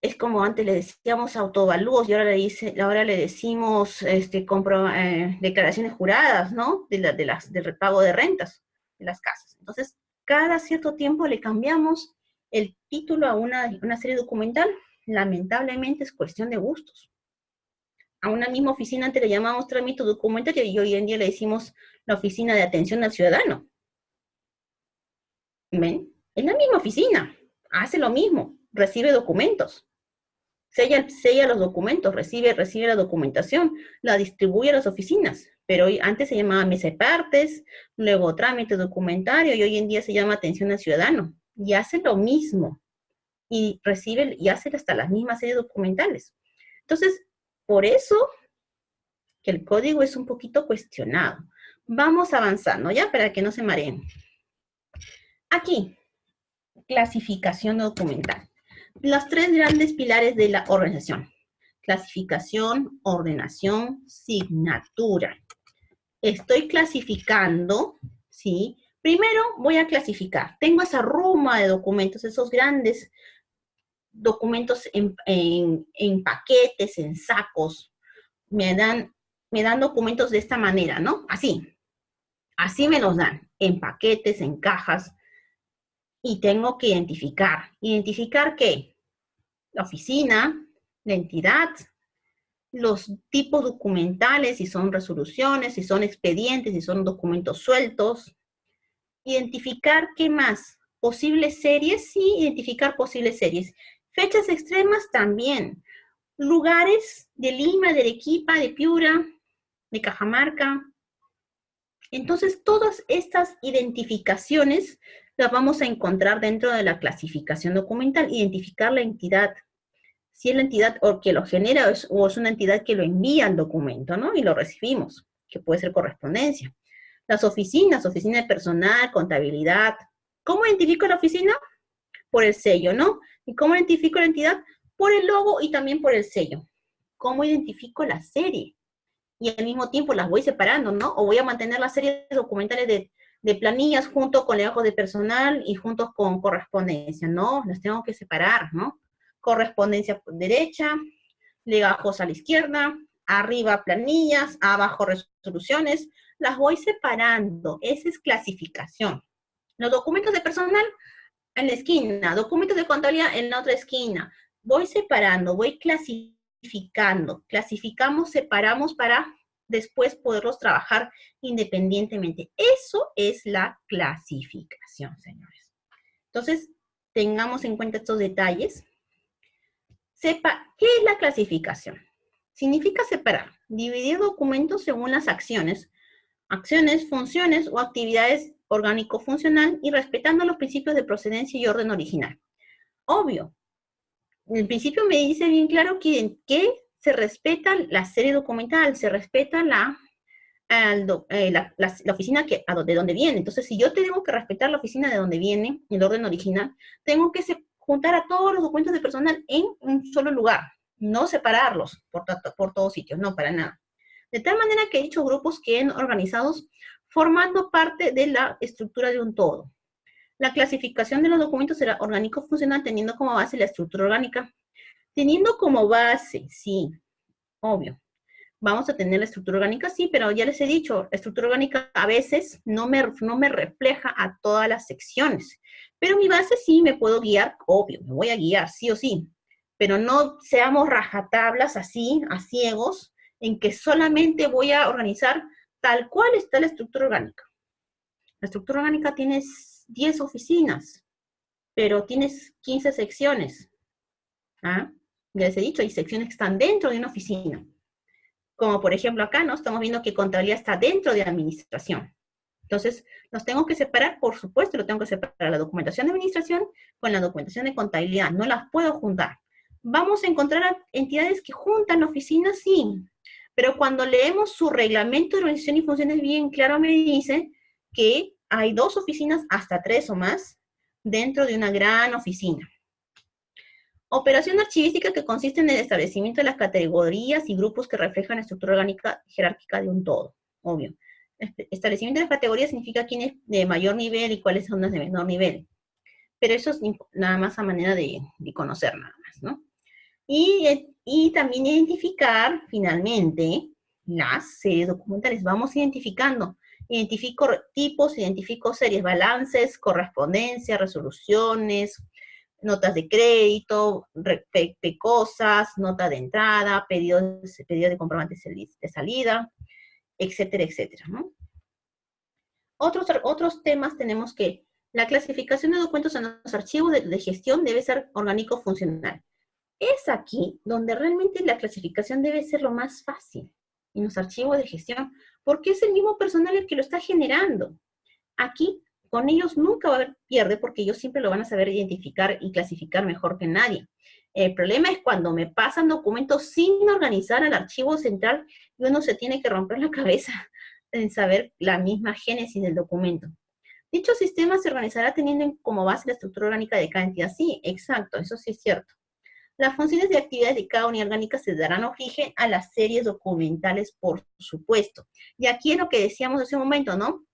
Es como antes le decíamos autovalúos y ahora le decimos declaraciones juradas, ¿no? Del repago de rentas de las casas. Entonces, cada cierto tiempo le cambiamos el título a una serie documental. Lamentablemente es cuestión de gustos. A una misma oficina antes le llamamos trámite documentario y hoy en día le decimos la oficina de atención al ciudadano. ¿Ven? Es la misma oficina, hace lo mismo, recibe documentos, sella los documentos, recibe la documentación, la distribuye a las oficinas, pero antes se llamaba mesa de partes, luego trámite documentario y hoy en día se llama atención al ciudadano y hace lo mismo y recibe y hace hasta las mismas series documentales. Entonces, por eso que el código es un poquito cuestionado. Vamos avanzando, ¿ya? Para que no se mareen. Aquí, clasificación documental. Los 3 grandes pilares de la organización. Clasificación, ordenación, signatura. Estoy clasificando, ¿sí? Primero voy a clasificar. Tengo esa ruma de documentos, esos grandes documentos en paquetes, en sacos. Me dan documentos de esta manera, ¿no? Así me los dan, en paquetes, en cajas, y tengo que identificar. ¿Identificar qué? La oficina, la entidad, los tipos documentales, si son resoluciones, si son expedientes, si son documentos sueltos. Identificar qué más. Posibles series, sí, identificar posibles series. Fechas extremas también. Lugares de Lima, de Arequipa, de Piura, de Cajamarca. Entonces, todas estas identificaciones las vamos a encontrar dentro de la clasificación documental. Identificar la entidad, si es la entidad o que lo genera o es una entidad que lo envía al documento, ¿no? Y lo recibimos, que puede ser correspondencia. Las oficinas, oficina de personal, contabilidad. ¿Cómo identifico la oficina? Por el sello, ¿no? ¿Y cómo identifico la entidad? Por el logo y también por el sello. ¿Cómo identifico la serie? Y al mismo tiempo las voy separando, ¿no? O voy a mantener las series documentales de planillas junto con legajos de personal y juntos con correspondencia, ¿no? Las tengo que separar, ¿no? Correspondencia derecha, legajos a la izquierda, arriba planillas, abajo resoluciones, las voy separando, esa es clasificación. Los documentos de personal en la esquina, documentos de contabilidad en la otra esquina, voy separando, voy clasificando, clasificamos, separamos para después poderlos trabajar independientemente. Eso es la clasificación, señores. Entonces, tengamos en cuenta estos detalles. Sepa, ¿qué es la clasificación? Significa separar, dividir documentos según las acciones, funciones o actividades orgánico-funcional y respetando los principios de procedencia y orden original. Obvio, el principio me dice bien claro que se respeta la serie documental, se respeta la oficina de donde viene. Entonces, si yo tengo que respetar la oficina de donde viene, el orden original, tengo que juntar a todos los documentos de personal en un solo lugar, no separarlos por todos sitios, no, para nada. De tal manera que dichos grupos queden organizados formando parte de la estructura de un todo. La clasificación de los documentos será orgánico-funcional teniendo como base la estructura orgánica. Teniendo como base, sí, obvio. Vamos a tener la estructura orgánica, sí, pero ya les he dicho, la estructura orgánica a veces no me refleja a todas las secciones. Pero mi base sí me puedo guiar, obvio, me voy a guiar, sí o sí. Pero no seamos rajatablas así, a ciegos, en que solamente voy a organizar tal cual está la estructura orgánica. La estructura orgánica tienes 10 oficinas, pero tienes 15 secciones. ¿Ah? Ya les he dicho, hay secciones que están dentro de una oficina. Como por ejemplo acá, ¿no? Estamos viendo que contabilidad está dentro de administración. Entonces, los tengo que separar, por supuesto, lo tengo que separar la documentación de administración con la documentación de contabilidad. No las puedo juntar. Vamos a encontrar entidades que juntan oficinas, sí. Pero cuando leemos su reglamento de organización y funciones, bien claro me dice que hay 2 oficinas, hasta 3 o más, dentro de una gran oficina. Operación archivística que consiste en el establecimiento de las categorías y grupos que reflejan la estructura orgánica jerárquica de un todo, obvio. Establecimiento de las categorías significa quién es de mayor nivel y cuáles son las de menor nivel. Pero eso es nada más a manera de conocer nada más, ¿no? Y también identificar, finalmente, las series documentales. Vamos identificando. Identifico tipos, identifico series, balances, correspondencia, resoluciones, notas de crédito, cosas, nota de entrada, pedido de comprobantes de salida, etcétera, etcétera, ¿no? Otros temas tenemos que la clasificación de documentos en los archivos de gestión debe ser orgánico-funcional. Es aquí donde realmente la clasificación debe ser lo más fácil, en los archivos de gestión, porque es el mismo personal el que lo está generando. Aquí, con ellos nunca va a haber pierde, porque ellos siempre lo van a saber identificar y clasificar mejor que nadie. El problema es cuando me pasan documentos sin organizar al archivo central y uno se tiene que romper la cabeza en saber la misma génesis del documento. Dicho sistema se organizará teniendo como base la estructura orgánica de cada entidad. Sí, exacto, eso sí es cierto. Las funciones y actividades de cada unidad orgánica se darán origen a las series documentales, por supuesto. Y aquí es lo que decíamos hace un momento, ¿no?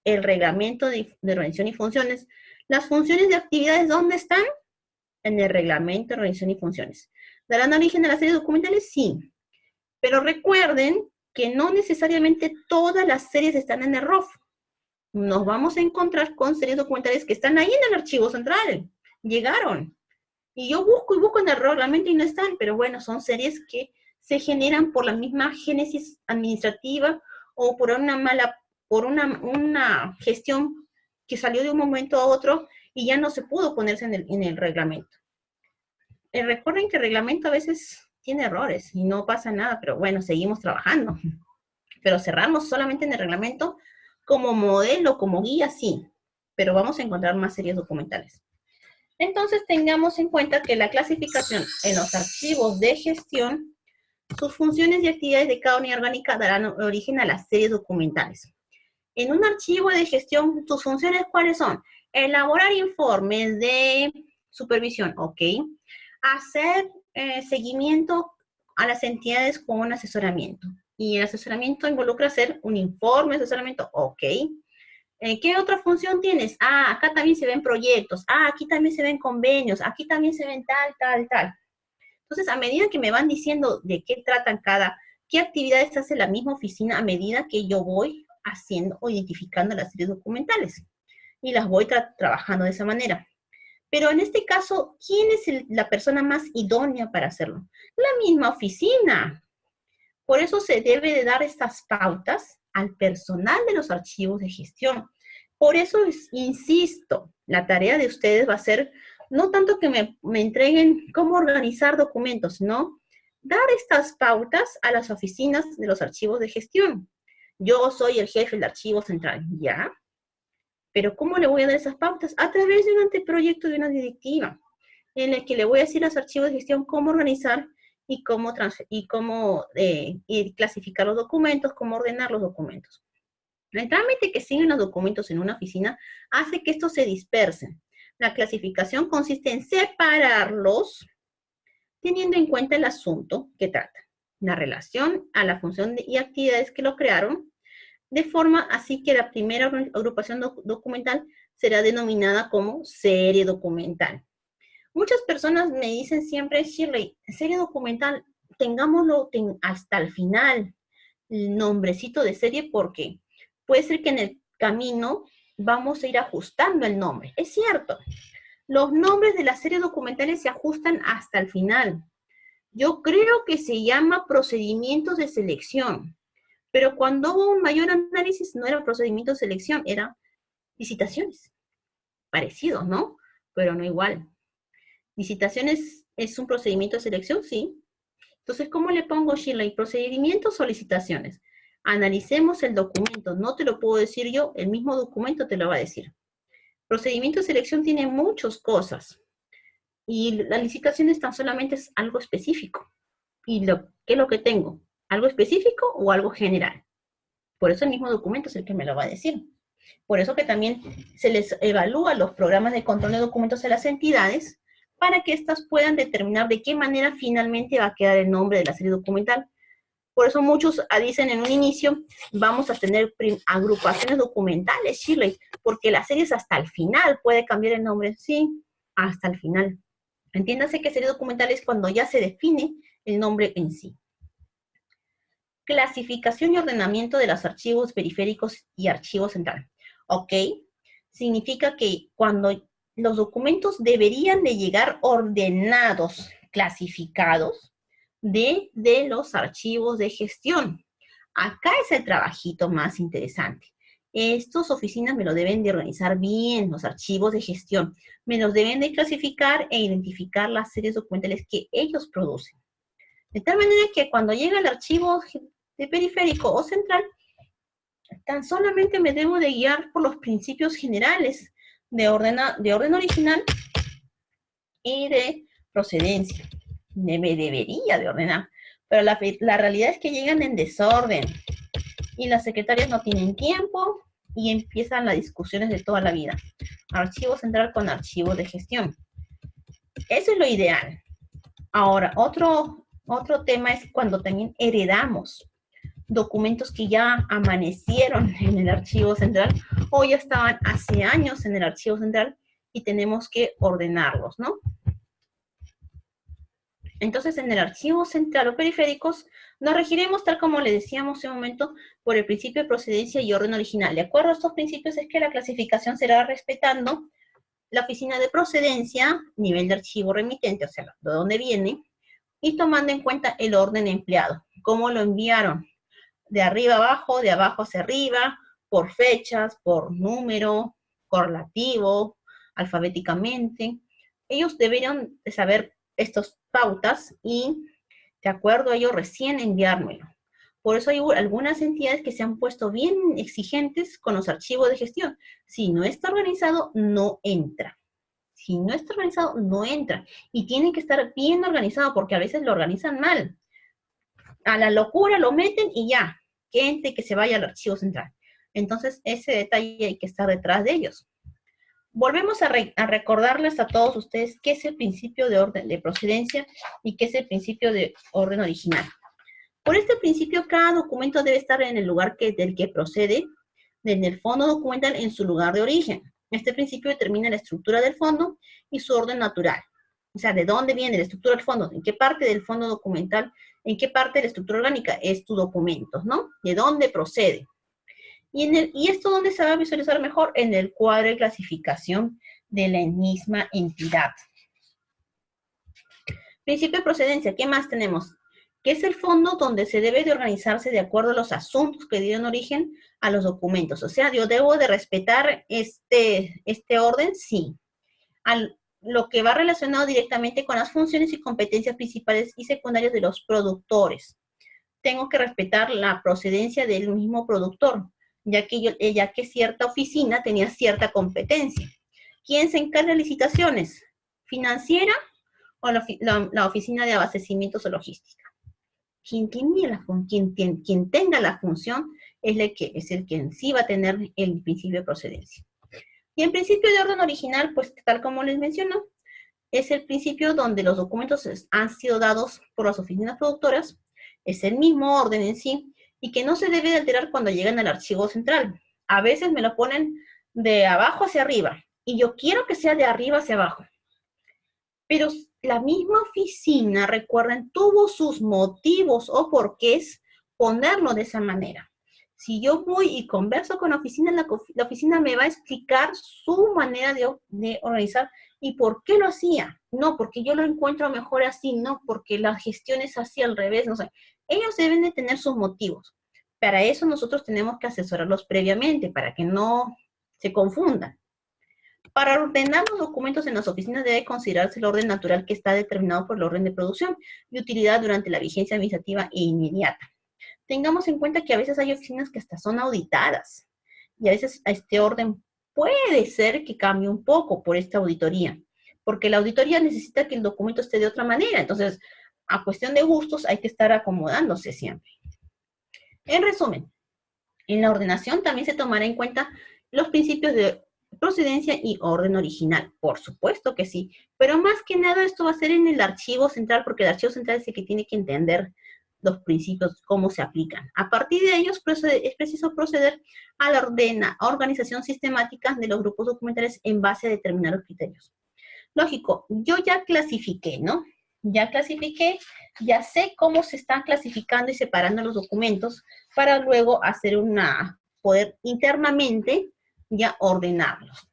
El reglamento de organización y funciones. Las funciones de actividades, ¿dónde están? En el reglamento de organización y funciones. ¿Darán origen a las series documentales? Sí. Pero recuerden que no necesariamente todas las series están en el ROF. Nos vamos a encontrar con series documentales que están ahí en el archivo central. Llegaron. Y yo busco y busco en el reglamento y no están, pero bueno, son series que se generan por la misma génesis administrativa o por una gestión que salió de un momento a otro y ya no se pudo ponerse en el reglamento. Recuerden que el reglamento a veces tiene errores y no pasa nada, pero bueno, seguimos trabajando. Pero cerrarnos solamente en el reglamento como modelo, como guía, sí, pero vamos a encontrar más series documentales. Entonces tengamos en cuenta que la clasificación en los archivos de gestión, sus funciones y actividades de cada unidad orgánica darán origen a las series documentales. En un archivo de gestión, tus funciones, ¿cuáles son? Elaborar informes de supervisión, ¿ok? Hacer seguimiento a las entidades con un asesoramiento. Y el asesoramiento involucra hacer un informe de asesoramiento, ¿ok? ¿Qué otra función tienes? Ah, acá también se ven proyectos. Ah, aquí también se ven convenios. Aquí también se ven tal, tal, tal. Entonces, a medida que me van diciendo de qué tratan qué actividades hace la misma oficina a medida que yo voy haciendo o identificando las series documentales. Y las voy trabajando de esa manera. Pero en este caso, ¿quién es la persona más idónea para hacerlo? La misma oficina. Por eso se debe de dar estas pautas al personal de los archivos de gestión. Por eso, insisto, la tarea de ustedes va a ser no tanto que me entreguen cómo organizar documentos, no, dar estas pautas a las oficinas de los archivos de gestión. Yo soy el jefe del archivo central, ¿ya? Pero ¿cómo le voy a dar esas pautas? A través de un anteproyecto de una directiva, en el que le voy a decir a los archivos de gestión cómo organizar y cómo clasificar los documentos, cómo ordenar los documentos. El trámite que siguen los documentos en una oficina hace que estos se dispersen. La clasificación consiste en separarlos teniendo en cuenta el asunto que trata, la relación a la función y actividades que lo crearon, de forma así que la primera agrupación documental será denominada como serie documental. Muchas personas me dicen siempre, Shirley, serie documental, tengámoslo hasta el final, el nombrecito de serie, porque puede ser que en el camino vamos a ir ajustando el nombre. Es cierto, los nombres de las series documentales se ajustan hasta el final. Yo creo que se llama procedimientos de selección, pero cuando hubo un mayor análisis no era procedimiento de selección, era licitaciones. Parecidos, ¿no? Pero no igual. ¿Licitaciones es un procedimiento de selección? Sí. Entonces, ¿cómo le pongo, Shirley? ¿Procedimientos o licitaciones? Analicemos el documento. No te lo puedo decir yo, el mismo documento te lo va a decir. Procedimiento de selección tiene muchas cosas. Y la licitación es tan solamente es algo específico. ¿Y qué es lo que tengo? ¿Algo específico o algo general? Por eso el mismo documento es el que me lo va a decir. Por eso que también se les evalúa los programas de control de documentos a las entidades para que éstas puedan determinar de qué manera finalmente va a quedar el nombre de la serie documental. Por eso muchos dicen en un inicio, vamos a tener agrupaciones documentales, Shirley, porque las series hasta el final puede cambiar el nombre. Sí, hasta el final. Entiéndase que serie documental es cuando ya se define el nombre en sí. Clasificación y ordenamiento de los archivos periféricos y archivo central. ¿Ok? Significa que cuando los documentos deberían de llegar ordenados, clasificados, de los archivos de gestión. Acá es el trabajito más interesante. Estas oficinas me lo deben de organizar bien, los archivos de gestión. Me los deben de clasificar e identificar las series documentales que ellos producen. De tal manera que cuando llega el archivo de periférico o central, tan solamente me debo de guiar por los principios generales de orden original y de procedencia. Debería de ordenar, pero la realidad es que llegan en desorden y las secretarias no tienen tiempo y empiezan las discusiones de toda la vida. Archivo central con archivo de gestión. Eso es lo ideal. Ahora, otro tema es cuando también heredamos documentos que ya amanecieron en el archivo central o ya estaban hace años en el archivo central y tenemos que ordenarlos, ¿no? Entonces, en el archivo central o periféricos, nos regiremos, tal como le decíamos hace un momento, por el principio de procedencia y orden original. De acuerdo a estos principios es que la clasificación será respetando la oficina de procedencia, nivel de archivo remitente, o sea, de dónde viene, y tomando en cuenta el orden empleado, cómo lo enviaron, de arriba a abajo, de abajo hacia arriba, por fechas, por número, correlativo, alfabéticamente. Ellos deberían de saber estas pautas y, de acuerdo a ello, recién enviármelo. Por eso hay algunas entidades que se han puesto bien exigentes con los archivos de gestión. Si no está organizado, no entra. Si no está organizado, no entra. Y tiene que estar bien organizado porque a veces lo organizan mal. A la locura lo meten y ya, que entre y que se vaya al archivo central. Entonces, ese detalle hay que estar detrás de ellos. Volvemos a recordarles a todos ustedes qué es el principio de orden de procedencia y qué es el principio de orden original. Por este principio, cada documento debe estar en el lugar del que procede, en el fondo documental en su lugar de origen. Este principio determina la estructura del fondo y su orden natural. O sea, ¿de dónde viene la estructura del fondo? ¿En qué parte del fondo documental, en qué parte de la estructura orgánica es tu documento, ¿no? ¿De dónde procede? ¿Y esto dónde se va a visualizar mejor? En el cuadro de clasificación de la misma entidad. Principio de procedencia, ¿qué más tenemos? Que es el fondo donde se debe de organizarse de acuerdo a los asuntos que dieron origen a los documentos. O sea, yo debo de respetar este orden, sí. Lo que va relacionado directamente con las funciones y competencias principales y secundarias de los productores. Tengo que respetar la procedencia del mismo productor, ya que cierta oficina tenía cierta competencia. ¿Quién se encarga de ciones? ¿Financiera o la oficina de abastecimientos o logística? Quien tenga la función es el que en sí va a tener el principio de procedencia. Y el principio de orden original, pues tal como les menciono, es el principio donde los documentos han sido dados por las oficinas productoras, es el mismo orden en sí, y que no se debe de alterar cuando llegan al archivo central. A veces me lo ponen de abajo hacia arriba, y yo quiero que sea de arriba hacia abajo. Pero la misma oficina, recuerden, tuvo sus motivos o porqués ponerlo de esa manera. Si yo voy y converso con la oficina me va a explicar su manera de organizar y por qué lo hacía. No, porque yo lo encuentro mejor así, no, porque la gestión es así al revés, no sé. Ellos deben de tener sus motivos. Para eso nosotros tenemos que asesorarlos previamente, para que no se confundan. Para ordenar los documentos en las oficinas debe considerarse el orden natural que está determinado por el orden de producción y utilidad durante la vigencia administrativa e inmediata. Tengamos en cuenta que a veces hay oficinas que hasta son auditadas y a veces este orden puede ser que cambie un poco por esta auditoría, porque la auditoría necesita que el documento esté de otra manera. Entonces, a cuestión de gustos hay que estar acomodándose siempre. En resumen, en la ordenación también se tomará en cuenta los principios de procedencia y orden original, por supuesto que sí, pero más que nada esto va a ser en el archivo central, porque el archivo central es el que tiene que entender los principios, cómo se aplican. A partir de ellos es preciso proceder a la organización sistemática de los grupos documentales en base a determinados criterios. Lógico, yo ya clasifiqué, ¿no? Ya clasifiqué, ya sé cómo se están clasificando y separando los documentos para luego hacer poder internamente ya ordenarlos.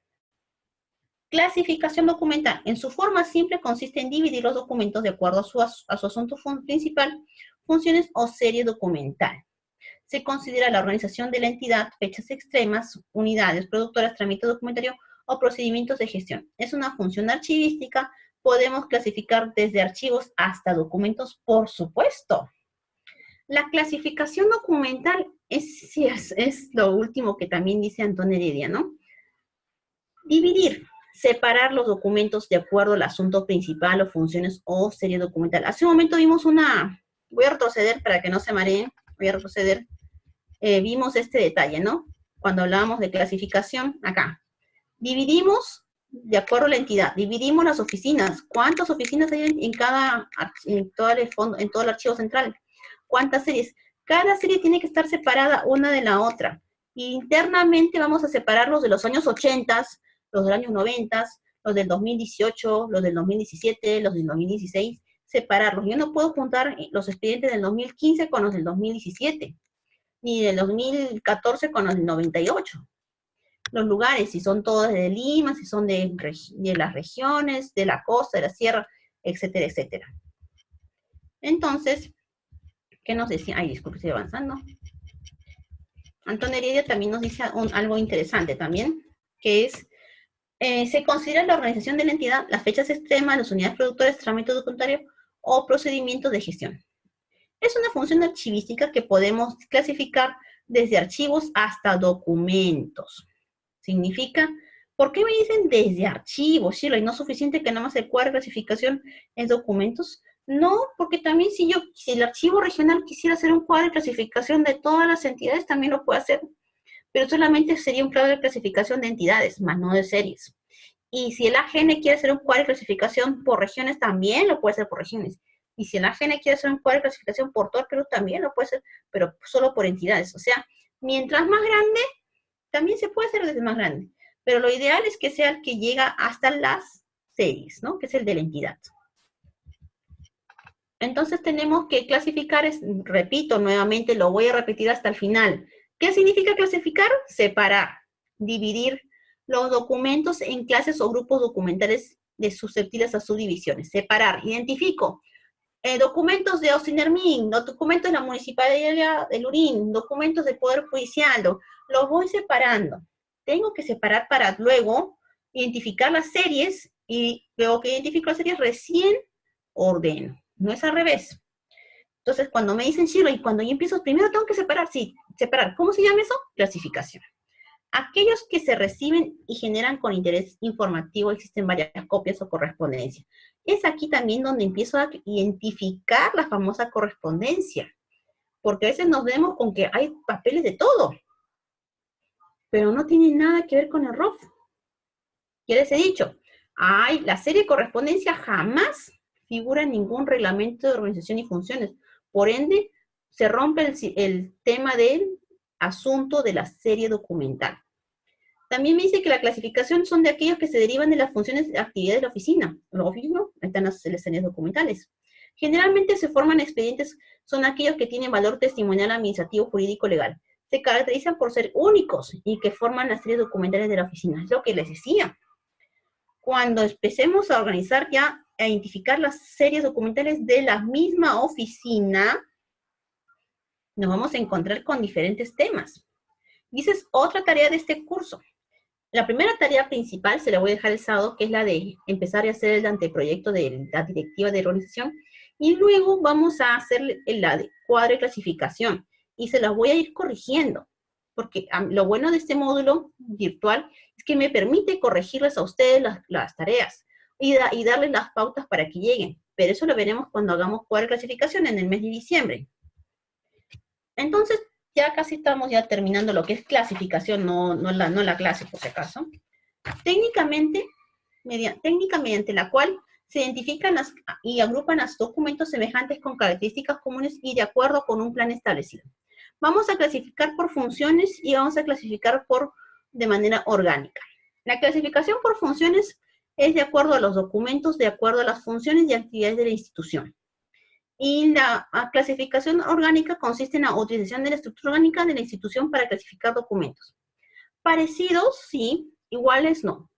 Clasificación documental. En su forma simple consiste en dividir los documentos de acuerdo a su asunto principal, funciones o serie documental. Se considera la organización de la entidad, fechas extremas, unidades, productoras, trámite documentario o procedimientos de gestión. Es una función archivística. Podemos clasificar desde archivos hasta documentos, por supuesto. La clasificación documental es lo último que también dice Antonio Heredia, ¿no? Dividir, separar los documentos de acuerdo al asunto principal o funciones o serie documental. Hace un momento vimos voy a retroceder para que no se mareen, voy a retroceder. Vimos este detalle, ¿no? Cuando hablábamos de clasificación, acá. Dividimos de acuerdo a la entidad, dividimos las oficinas. ¿Cuántas oficinas hay en todo el archivo central? ¿Cuántas series? Cada serie tiene que estar separada una de la otra. Internamente vamos a separarlos de los años 80, los del año 90, los del 2018, los del 2017, los del 2016, separarlos. Yo no puedo juntar los expedientes del 2015 con los del 2017, ni del 2014 con los del 98. Los lugares, si son todos de Lima, si son de las regiones, de la costa, de la sierra, etcétera, etcétera. Entonces, ¿qué nos decía? Ay, disculpe, estoy avanzando. Antonio Heredia también nos dice algo interesante también, que es, se considera la organización de la entidad, las fechas extremas, las unidades productoras, trámite documentario o procedimientos de gestión. Es una función archivística que podemos clasificar desde archivos hasta documentos. Significa ¿Por qué me dicen desde archivos, Shirley? ¿No es suficiente que nada más el cuadro de clasificación en documentos? No, porque también si el archivo regional quisiera hacer un cuadro de clasificación de todas las entidades, también lo puede hacer, pero solamente sería un cuadro de clasificación de entidades, más no de series. Y si el AGN quiere hacer un cuadro de clasificación por regiones, también lo puede hacer por regiones. Y si el AGN quiere hacer un cuadro de clasificación por todo el Perú, también lo puede hacer, pero solo por entidades. O sea, mientras más grande, también se puede hacer desde más grande. Pero lo ideal es que sea el que llega hasta las series, ¿no? Que es el de la entidad. Entonces tenemos que clasificar, repito nuevamente, lo voy a repetir hasta el final. ¿Qué significa clasificar? Separar, dividir los documentos en clases o grupos documentales susceptibles a subdivisiones. Separar, identifico documentos de Ocinermin, documentos de la Municipalidad de Lurín, documentos del Poder Judicial, los voy separando. Tengo que separar para luego identificar las series y luego que identifico las series recién ordeno. No es al revés. Entonces, cuando me dicen Shirley, cuando yo empiezo, primero tengo que separar, sí, separar. ¿Cómo se llama eso? Clasificación. Aquellos que se reciben y generan con interés informativo, existen varias copias o correspondencia. Es aquí también donde empiezo a identificar la famosa correspondencia, porque a veces nos vemos con que hay papeles de todo, pero no tiene nada que ver con el ROF. Ya les he dicho, la serie de correspondencia jamás figura en ningún reglamento de organización y funciones. Por ende, se rompe el tema del asunto de la serie documental. También me dice que la clasificación son de aquellos que se derivan de las funciones de actividades de la oficina. En la oficina están las series documentales. Generalmente se forman expedientes, son aquellos que tienen valor testimonial, administrativo, jurídico, legal. Se caracterizan por ser únicos y que forman las series documentales de la oficina. Es lo que les decía. Cuando empecemos a organizar ya, a identificar las series documentales de la misma oficina, nos vamos a encontrar con diferentes temas. Y esa es otra tarea de este curso. La primera tarea principal se la voy a dejar el sábado, que es la de empezar a hacer el anteproyecto de la directiva de organización. Y luego vamos a hacer la de cuadro de clasificación. Y se las voy a ir corrigiendo. Porque lo bueno de este módulo virtual es que me permite corregirles a ustedes las tareas y darles las pautas para que lleguen. Pero eso lo veremos cuando hagamos cuadro de clasificación en el mes de diciembre. Entonces, ya casi estamos ya terminando lo que es clasificación, no la clase, por si acaso. Técnicamente, mediante la cual se identifican y agrupan los documentos semejantes con características comunes y de acuerdo con un plan establecido. Vamos a clasificar por funciones y vamos a clasificar de manera orgánica. La clasificación por funciones es de acuerdo a los documentos, de acuerdo a las funciones y actividades de la institución. Y la clasificación orgánica consiste en la utilización de la estructura orgánica de la institución para clasificar documentos. Parecidos, sí, iguales, no.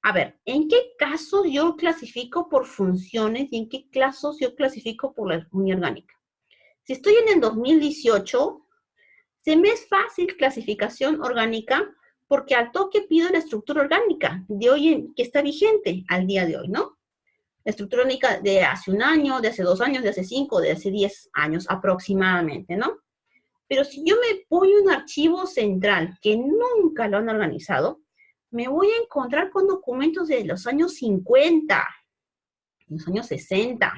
A ver, ¿en qué casos yo clasifico por funciones y en qué casos yo clasifico por la unidad orgánica? Si estoy en el 2018, se me es fácil clasificación orgánica porque al toque pido la estructura orgánica de hoy que está vigente al día de hoy, ¿no? La estructura orgánica de hace un año, de hace 2 años, de hace 5, de hace 10 años aproximadamente, ¿no? Pero si yo me voy a un archivo central que nunca lo han organizado, me voy a encontrar con documentos de los años 50, los años 60,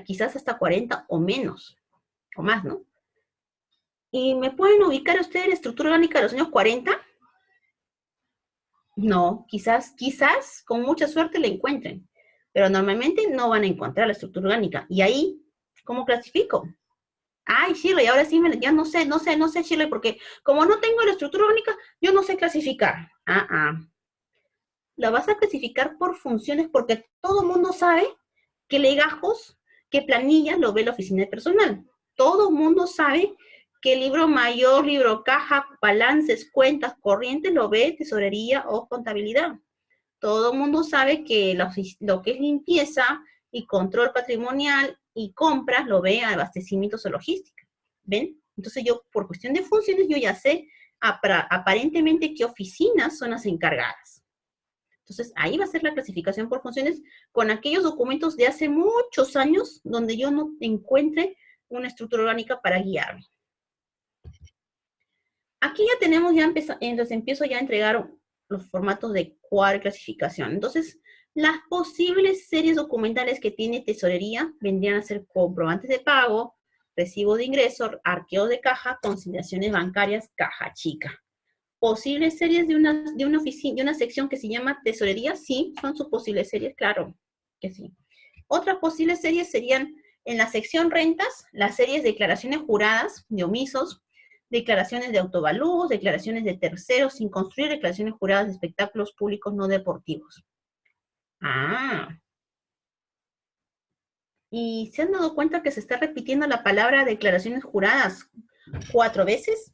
quizás hasta 40 o menos, o más, ¿no? ¿Y me pueden ubicar ustedes la estructura orgánica de los años 40? No, quizás, con mucha suerte la encuentren, pero normalmente no van a encontrar la estructura orgánica. Y ahí, ¿cómo clasifico? Ay, Shirley, ahora sí, ya no sé, Shirley, porque como no tengo la estructura orgánica, yo no sé clasificar. La vas a clasificar por funciones porque todo el mundo sabe qué legajos, qué planillas lo ve la oficina de personal. Todo el mundo sabe que libro mayor, libro caja, balances, cuentas, corrientes, lo ve tesorería o contabilidad. Todo el mundo sabe que lo que es limpieza y control patrimonial y compras lo ve abastecimientos o logística. ¿Ven? Entonces yo, por cuestión de funciones, yo ya sé aparentemente qué oficinas son las encargadas. Entonces ahí va a ser la clasificación por funciones con aquellos documentos de hace muchos años donde yo no encuentre una estructura orgánica para guiarme. Aquí ya tenemos, entonces empiezo ya a entregar los formatos de cuadro y clasificación. Entonces, las posibles series documentales que tiene tesorería vendrían a ser comprobantes de pago, recibo de ingreso, arqueo de caja, conciliaciones bancarias, caja chica. Posibles series de una oficina, de una sección que se llama tesorería, sí, son sus posibles series, claro que sí. Otras posibles series serían en la sección rentas, las series de declaraciones juradas de omisos, declaraciones de autovalúos, declaraciones de terceros sin construir, declaraciones juradas de espectáculos públicos no deportivos. Ah, ¿y se han dado cuenta que se está repitiendo la palabra declaraciones juradas 4 veces?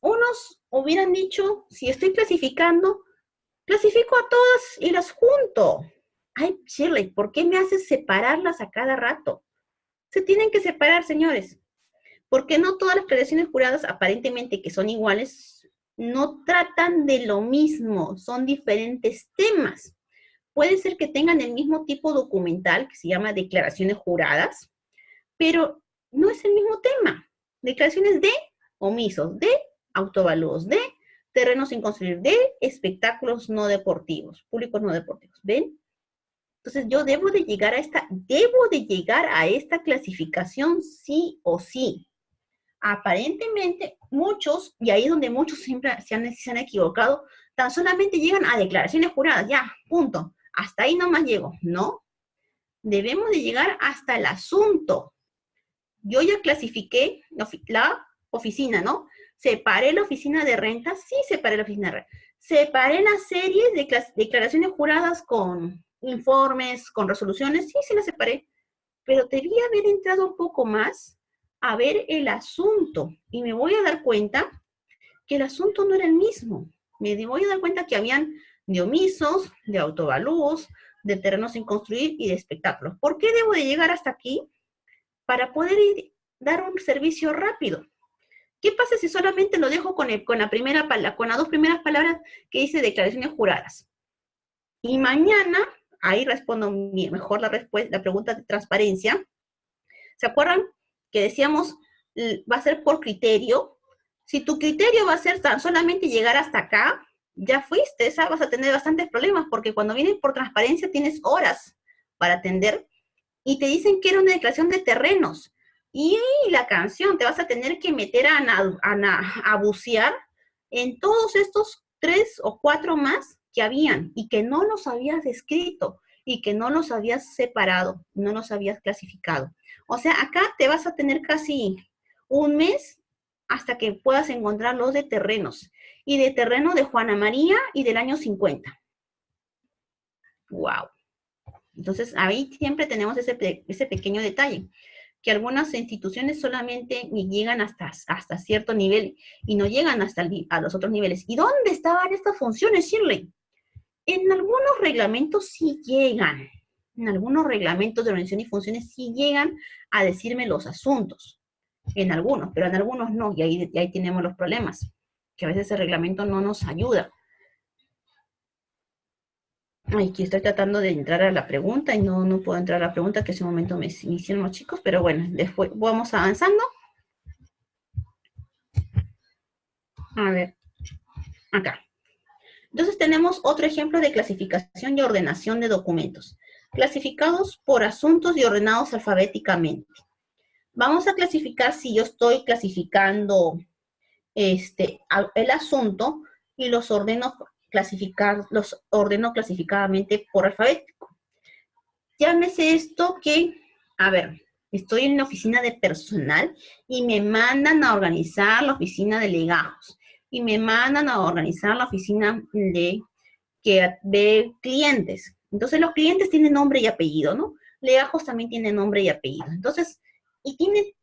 Unos hubieran dicho, si estoy clasificando, clasifico a todas y las junto. Ay, Shirley, ¿por qué me haces separarlas a cada rato? Se tienen que separar, señores, porque no todas las declaraciones juradas, aparentemente que son iguales, no tratan de lo mismo, son diferentes temas. Puede ser que tengan el mismo tipo documental, que se llama declaraciones juradas, pero no es el mismo tema. Declaraciones de omisos, de autovalúos, de terrenos sin construir, de espectáculos no deportivos, públicos no deportivos. ¿Ven? Entonces yo debo de llegar a esta clasificación sí o sí. Aparentemente muchos, y ahí es donde muchos siempre se han equivocado, tan solamente llegan a declaraciones juradas, ya, punto. Hasta ahí nomás llego. No, debemos de llegar hasta el asunto. Yo ya clasifiqué la oficina, ¿no? Separé la oficina de rentas, sí separé la oficina de rentas. Separé las series de declaraciones juradas con informes, con resoluciones, sí las separé. Pero debía haber entrado un poco más a ver el asunto. Y me voy a dar cuenta que el asunto no era el mismo. Me voy a dar cuenta que habían de omisos, de autovalúos, de terrenos sin construir y de espectáculos. ¿Por qué debo de llegar hasta aquí? Para poder dar un servicio rápido. ¿Qué pasa si solamente lo dejo con las dos primeras palabras que dice declaraciones juradas? Y mañana, ahí respondo mejor la pregunta de transparencia. ¿Se acuerdan que decíamos va a ser por criterio? Si tu criterio va a ser tan solamente llegar hasta acá, ya fuiste, vas a tener bastantes problemas, porque cuando vienen por transparencia tienes horas para atender y te dicen que era una declaración de terrenos. Y la canción, te vas a tener que meter a bucear en todos estos 3 o 4 más que habían y que no los habías descrito y que no los habías separado, no los habías clasificado. O sea, acá te vas a tener casi un mes hasta que puedas encontrar los de terrenos. Y de terreno de Juana María y del año 50. ¡Wow! Entonces, ahí siempre tenemos ese pequeño detalle, que algunas instituciones solamente llegan hasta cierto nivel y no llegan a los otros niveles. ¿Y dónde estaban estas funciones, Shirley? En algunos reglamentos sí llegan. En algunos reglamentos de organización y funciones sí llegan a decirme los asuntos. En algunos, pero en algunos no. Y ahí tenemos los problemas, que a veces el reglamento no nos ayuda. Aquí estoy tratando de entrar a la pregunta y no puedo entrar a la pregunta que hace un momento me hicieron los chicos, pero bueno, después vamos avanzando. A ver, acá. Entonces tenemos otro ejemplo de clasificación y ordenación de documentos. Clasificados por asuntos y ordenados alfabéticamente. Vamos a clasificar si yo estoy clasificando el asunto y los ordeno clasificadamente por alfabético. Llámese esto que, a ver, estoy en la oficina de personal y me mandan a organizar la oficina de legajos y me mandan a organizar la oficina de clientes. Entonces los clientes tienen nombre y apellido, ¿no? Legajos también tienen nombre y apellido. Entonces, y tiene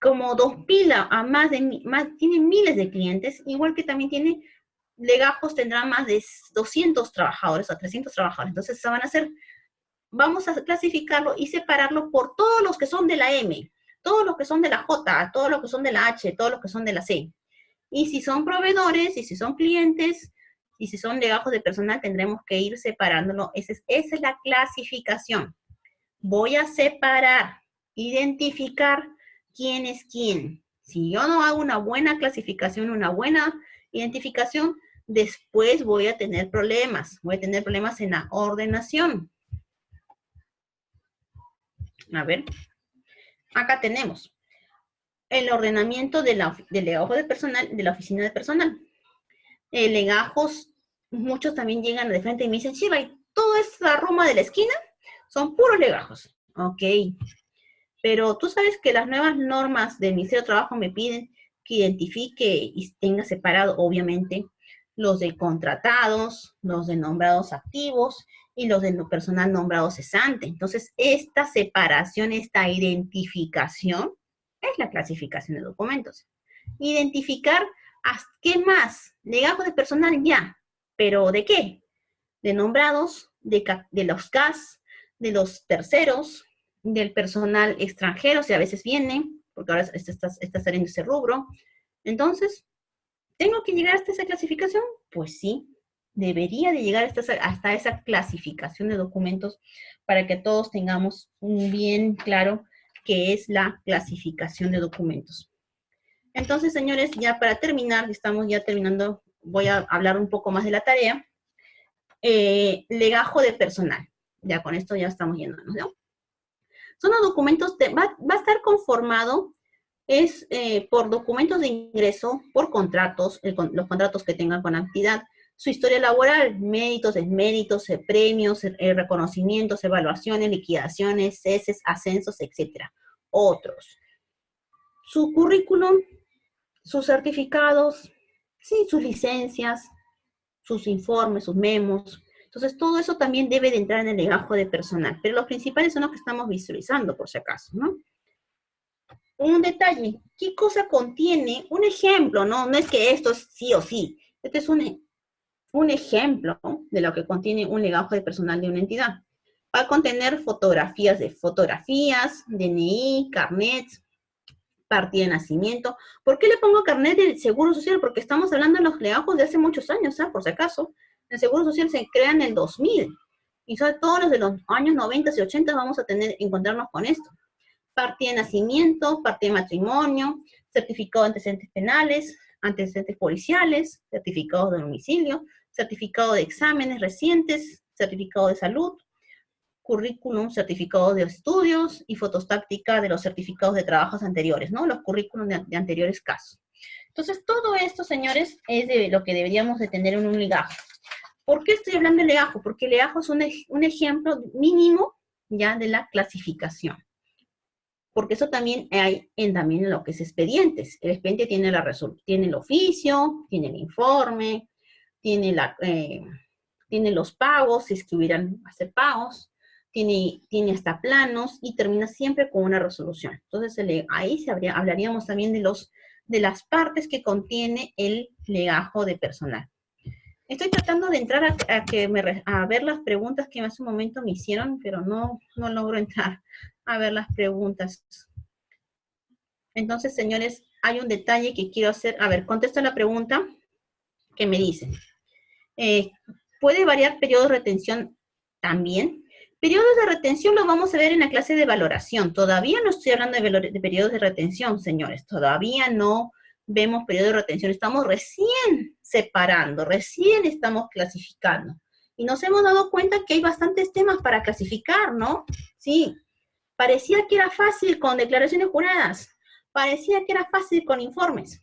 como 2 pilas, tiene miles de clientes, igual que también tiene legajos, tendrá más de 200 trabajadores o 300 trabajadores. Entonces, se van a hacer, vamos a clasificarlo y separarlo por todos los que son de la M, todos los que son de la J, todos los que son de la H, todos los que son de la C. Y si son proveedores, y si son clientes, y si son legajos de personal, tendremos que ir separándolo. Esa es la clasificación. Voy a separar, identificar quién es quién. Si yo no hago una buena clasificación, una buena identificación, después voy a tener problemas. Voy a tener problemas en la ordenación. A ver, acá tenemos el ordenamiento del legajo de personal, de la oficina de personal. Legajos, muchos también llegan de frente y me dicen, Shiva, ¿y toda esa roma de la esquina? Son puros legajos. Ok. Pero tú sabes que las nuevas normas del Ministerio de Trabajo me piden que identifique y tenga separado, obviamente, los de contratados, los de nombrados activos y los de personal nombrado cesante. Entonces, esta separación, esta identificación, es la clasificación de documentos. Identificar, ¿qué más? Legajos de personal, ya. ¿Pero de qué? De nombrados, de los CAS, de los terceros, del personal extranjero, si a veces vienen, porque ahora está saliendo ese rubro. Entonces, ¿tengo que llegar hasta esa clasificación? Pues sí, debería de llegar hasta esa clasificación de documentos para que todos tengamos bien claro qué es la clasificación de documentos. Entonces, señores, ya para terminar, estamos ya terminando, voy a hablar un poco más de la tarea. Legajo de personal. Ya con esto ya estamos yéndonos, ¿no? Son los documentos, va a estar conformado por documentos de ingreso, por contratos, los contratos que tengan con actividad, su historia laboral, méritos, desméritos, premios, reconocimientos, evaluaciones, liquidaciones, ceses, ascensos, etcétera. Otros. Su currículum, sus certificados, sí, sus licencias, sus informes, sus memos. Entonces, todo eso también debe de entrar en el legajo de personal, pero los principales son los que estamos visualizando, por si acaso, ¿no? Un detalle, ¿qué cosa contiene? Un ejemplo, ¿no? No es que esto es sí o sí. Este es un ejemplo, ¿no?, de lo que contiene un legajo de personal de una entidad. Va a contener fotografías, DNI, carnets, partida de nacimiento. ¿Por qué le pongo carnet del Seguro Social? Porque estamos hablando de los legajos de hace muchos años, ¿sabes? Por si acaso. El Seguro Social se crea en el 2000. Y sobre todo los de los años 90 y 80 vamos a encontrarnos con esto. Partida de nacimiento, partida de matrimonio, certificado de antecedentes penales, antecedentes policiales, certificado de domicilio, certificado de exámenes recientes, certificado de salud, currículum, certificado de estudios y fotostática de los certificados de trabajos anteriores, ¿no? Los currículums de anteriores casos. Entonces, todo esto, señores, es de lo que deberíamos de tener en un legajo. ¿Por qué estoy hablando de legajo? Porque el legajo es un ejemplo mínimo ya de la clasificación. Porque eso también hay también en lo que es expedientes. El expediente tiene el oficio, tiene el informe, tiene los pagos, si es que hubieran hacer pagos, tiene hasta planos y termina siempre con una resolución. Entonces, ahí hablaríamos también de las partes que contiene el legajo de personal. Estoy tratando de entrar a ver las preguntas que hace un momento me hicieron, pero no logro entrar a ver las preguntas. Entonces, señores, hay un detalle que quiero hacer. A ver, contesto la pregunta que me dicen. ¿Puede variar periodo de retención también? Periodos de retención los vamos a ver en la clase de valoración. Todavía no estoy hablando de periodos de retención, señores. Todavía no vemos periodo de retención. Estamos recién separando, recién estamos clasificando. Y nos hemos dado cuenta que hay bastantes temas para clasificar, ¿no? Sí. Parecía que era fácil con declaraciones juradas. Parecía que era fácil con informes.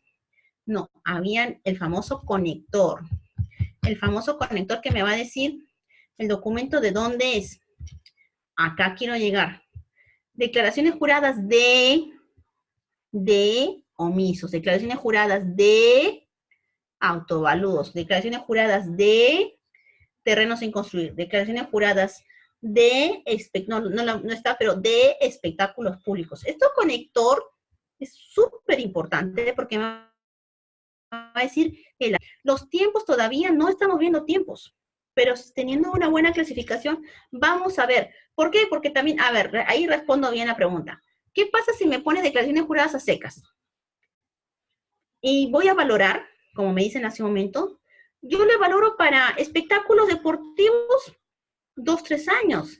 No, había el famoso conector. El famoso conector que me va a decir el documento de dónde es. Acá quiero llegar. Declaraciones juradas de omisos. Declaraciones juradas de autovaludos. Declaraciones juradas de terrenos sin construir. Declaraciones juradas de, no está, pero de espectáculos públicos. Este conector es súper importante porque me va a decir que los tiempos todavía no estamos viendo tiempos, pero teniendo una buena clasificación, vamos a ver. ¿Por qué? Porque también, a ver, ahí respondo bien la pregunta. ¿Qué pasa si me pone declaraciones juradas a secas? Y voy a valorar, como me dicen hace un momento, yo le valoro para espectáculos deportivos 2-3 años,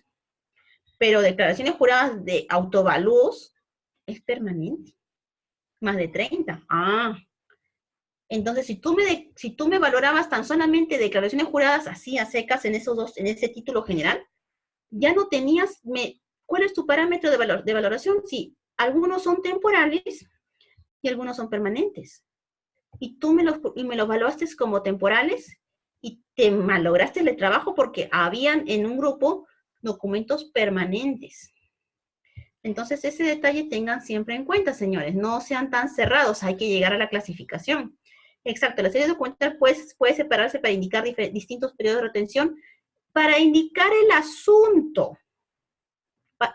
pero declaraciones juradas de autovalúos es permanente, más de 30. Entonces, si tú me valorabas tan solamente declaraciones juradas así a secas en en ese título general, ya no tenías, ¿cuál es tu parámetro de valoración? Sí, algunos son temporales y algunos son permanentes. Y tú me los valoraste como temporales y te malograste el trabajo porque habían en un grupo documentos permanentes. Entonces, ese detalle tengan siempre en cuenta, señores. No sean tan cerrados, hay que llegar a la clasificación. Exacto, la serie documental puede separarse para indicar distintos periodos de retención, para indicar el asunto.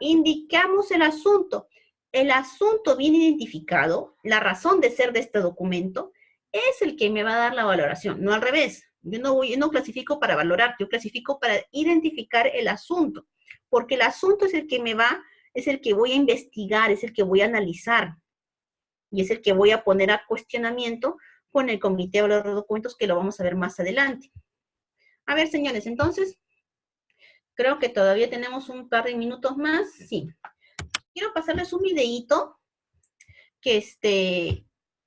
Indicamos el asunto. El asunto bien identificado, la razón de ser de este documento, es el que me va a dar la valoración, no al revés. Yo no clasifico para valorar, yo clasifico para identificar el asunto, porque el asunto es el que es el que voy a investigar, es el que voy a analizar, y es el que voy a poner a cuestionamiento con el comité de valor de documentos, que lo vamos a ver más adelante. A ver, señores, entonces, creo que todavía tenemos un par de minutos más. Sí. Quiero pasarles un videíto que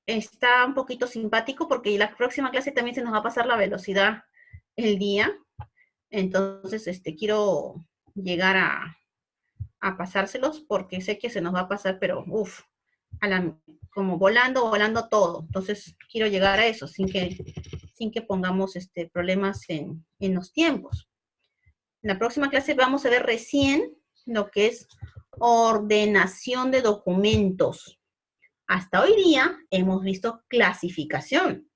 está un poquito simpático, porque la próxima clase también se nos va a pasar la velocidad el día. Entonces, quiero llegar a pasárselos, porque sé que se nos va a pasar, pero uff, como volando todo. Entonces, quiero llegar a eso, sin que pongamos problemas en los tiempos. En la próxima clase vamos a ver recién lo que es ordenación de documentos. Hasta hoy día hemos visto clasificación.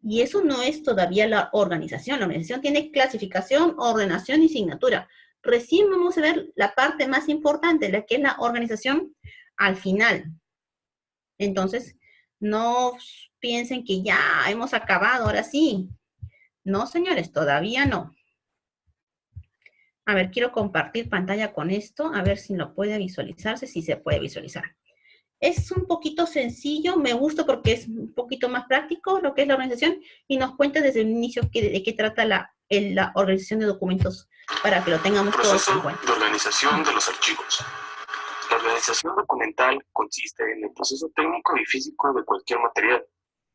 Y eso no es todavía la organización. La organización tiene clasificación, ordenación y signatura. Recién vamos a ver la parte más importante, la que es la organización al final. Entonces, no piensen que ya hemos acabado, ahora sí. No, señores, todavía no. A ver, quiero compartir pantalla con esto, a ver si lo puede visualizarse, si se puede visualizar. Es un poquito sencillo, me gusta porque es un poquito más práctico lo que es la organización, y nos cuenta desde el inicio de qué trata la organización de documentos, para que lo tengamos todos en cuenta. Proceso de organización de los archivos. La organización documental consiste en el proceso técnico y físico de cualquier material,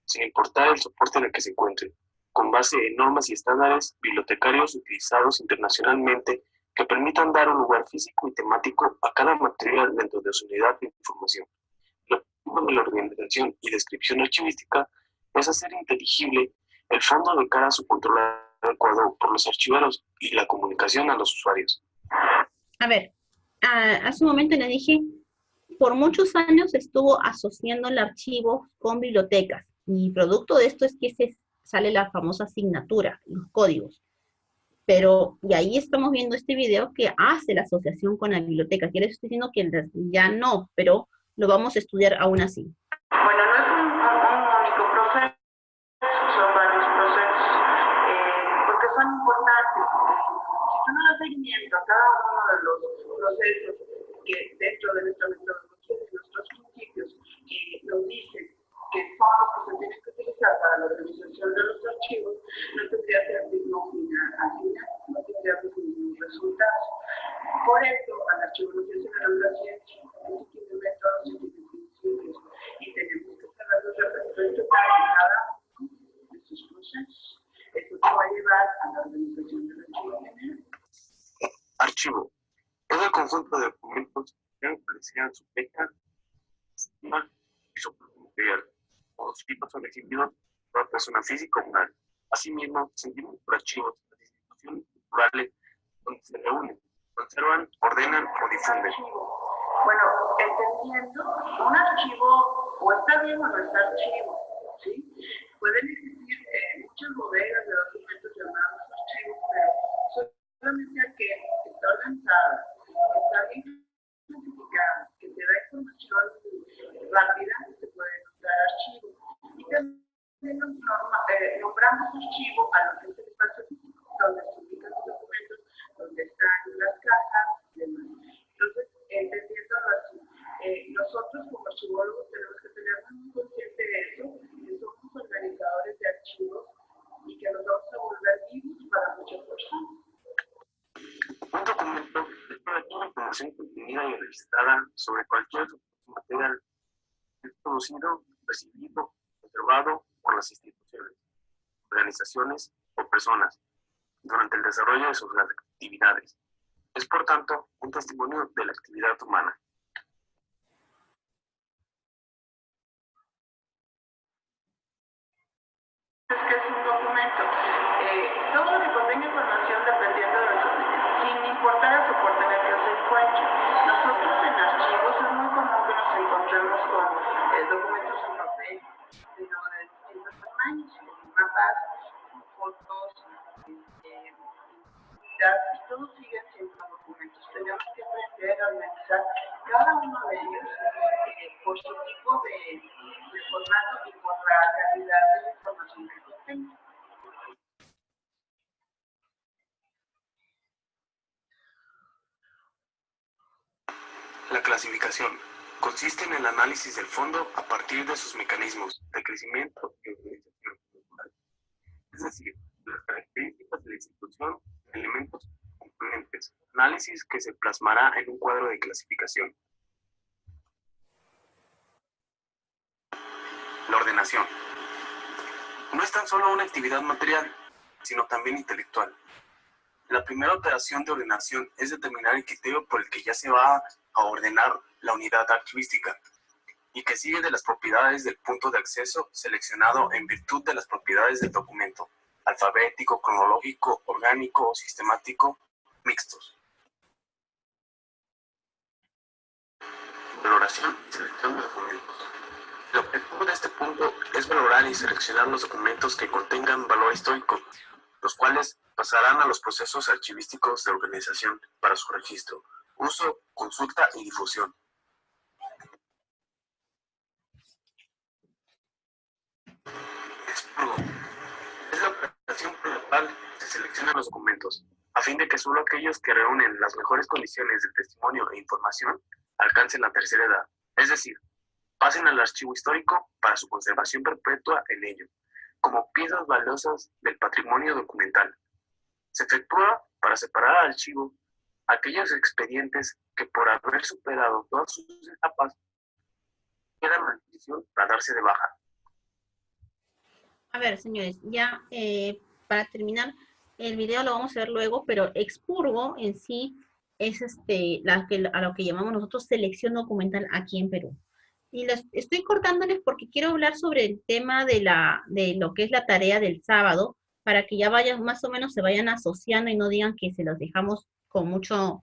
sin importar el soporte en el que se encuentre, con base en normas y estándares bibliotecarios utilizados internacionalmente que permitan dar un lugar físico y temático a cada material dentro de su unidad de información. Lo objetivo de la organización y descripción archivística es hacer inteligible el fondo de cara a su control adecuado por los archiveros y la comunicación a los usuarios. A ver, hace un momento les dije, por muchos años estuvo asociando el archivo con bibliotecas, y producto de esto es que sale la famosa asignatura, los códigos. Pero, y ahí estamos viendo este video que hace la asociación con la biblioteca. Quiere decir diciendo que ya no, pero lo vamos a estudiar aún así. Bueno, no es un único proceso, son varios procesos, porque son importantes. Si tú no das seguimiento a cada uno de los procesos que dentro de nuestra metodología, de nuestros principios, nos dicen que son los que se tienen que utilizar para la organización de los archivos, no tendría sentido al final, no tendría ningún resultado. Por eso, al archivo no se hace la ciencia, tiene métodos y tiene principios, y tenemos que saber los representantes para cada uno de estos procesos. Esto te va a llevar a la organización del archivo general. Archivo es el conjunto de documentos que sean su fecha y su material, o los tipos son recibidos por la persona física o moral. Asimismo, se entienden por archivos las instituciones culturales donde se reúnen, conservan, ordenan o difunden. Bueno, entendiendo, un archivo o está bien o no está archivo, ¿sí? Pueden existir muchas bodegas de documentos llamados archivos, pero solamente aquel que está organizada, que está bien clasificada, que te da información rápida, se puede nombrar archivo. Y también nombramos archivo a lo que es el espacio físico, donde se ubican los documentos, donde están las cajas y demás. Entonces, entendiéndolo así, nosotros como archivólogos tenemos que tener muy consciente de eso, que somos organizadores de archivos y que nos vamos a volver vivos para muchas personas. Un documento es toda la información contenida y registrada sobre cualquier material que es producido, recibido, conservado por las instituciones organizaciones o personas durante el desarrollo de sus actividades. Es, por tanto, un testimonio de la actividad humana. Es que es un documento. Todo lo que contenga información dependiendo de sin importar el soporte en el que se encuentre. Nosotros en archivos es muy común que nos encontremos con documentos en papel, pero de distintos tamaños, mapas, fotos, y todos siguen siendo documentos. Tenemos que aprender a organizar cada uno de ellos por su tipo de formato y por la calidad de la información que contenga. La clasificación consiste en el análisis del fondo a partir de sus mecanismos de crecimiento y organización cultural. Es decir, las características de la institución, elementos, componentes, análisis que se plasmará en un cuadro de clasificación. La ordenación no es tan solo una actividad material, sino también intelectual. La primera operación de ordenación es determinar el criterio por el que ya se va a ordenar la unidad archivística y que sigue de las propiedades del punto de acceso seleccionado en virtud de las propiedades del documento, alfabético, cronológico, orgánico o sistemático, mixtos. Valoración y selección de documentos. El objetivo de este punto es valorar y seleccionar los documentos que contengan valor histórico, los cuales pasarán a los procesos archivísticos de organización para su registro, uso, consulta y difusión. Expurgo. Es la operación por la cual se seleccionan los documentos, a fin de que solo aquellos que reúnen las mejores condiciones de testimonio e información alcancen la tercera edad, es decir, pasen al archivo histórico para su conservación perpetua en ello, como piezas valiosas del patrimonio documental. Se efectúa para separar al archivo aquellos expedientes que por haber superado todas sus etapas quedan en disposición para darse de baja. A ver, señores, ya para terminar, el video lo vamos a ver luego, pero expurgo en sí es a lo que llamamos nosotros selección documental aquí en Perú. Y estoy cortándoles porque quiero hablar sobre el tema de lo que es la tarea del sábado, para que ya vayan, más o menos se vayan asociando y no digan que se los dejamos con mucho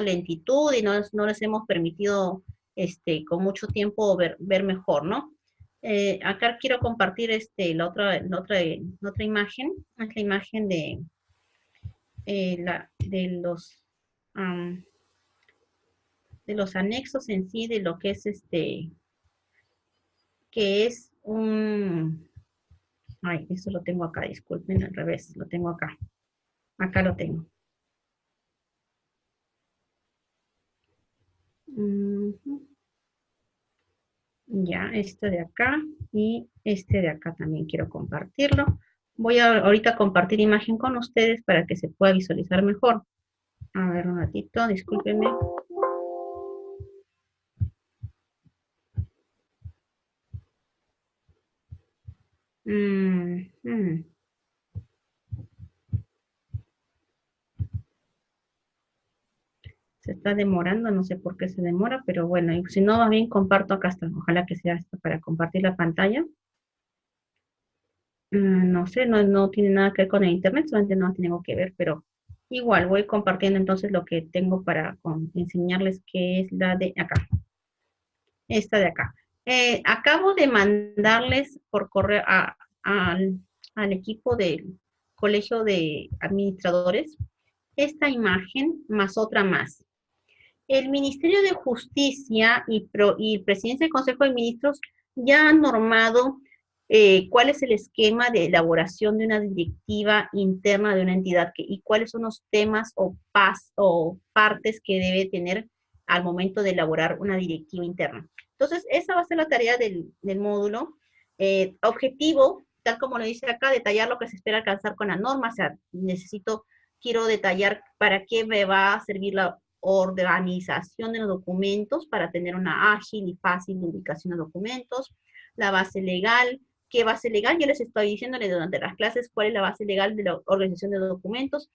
lentitud y no les hemos permitido con mucho tiempo ver mejor, ¿no? Acá quiero compartir la otra imagen, es la imagen de los anexos en sí, de lo que es que es ay, eso lo tengo acá, disculpen, al revés, lo tengo acá. Acá lo tengo. Ya, este de acá y este de acá también quiero compartirlo. Voy a ahorita compartir imagen con ustedes para que se pueda visualizar mejor. A ver, un ratito, discúlpenme. Se está demorando, no sé por qué se demora, pero bueno, y si no, más bien comparto acá está. Ojalá que sea esto para compartir la pantalla. No sé, no tiene nada que ver con el internet, solamente no tengo que ver, pero igual voy compartiendo entonces lo que tengo para enseñarles, que es la de acá. Esta de acá. Acabo de mandarles por correo al equipo del Colegio de Administradores esta imagen más otra más. El Ministerio de Justicia y Presidencia del Consejo de Ministros ya han normado cuál es el esquema de elaboración de una directiva interna de una entidad y cuáles son los temas o partes que debe tener al momento de elaborar una directiva interna. Entonces, esa va a ser la tarea del módulo. Objetivo, tal como lo dice acá, detallar lo que se espera alcanzar con la norma. O sea, quiero detallar para qué me va a servir la organización de los documentos para tener una ágil y fácil ubicación de documentos, la base legal, qué base legal, yo les estoy diciéndole durante las clases cuál es la base legal de la organización de documentos,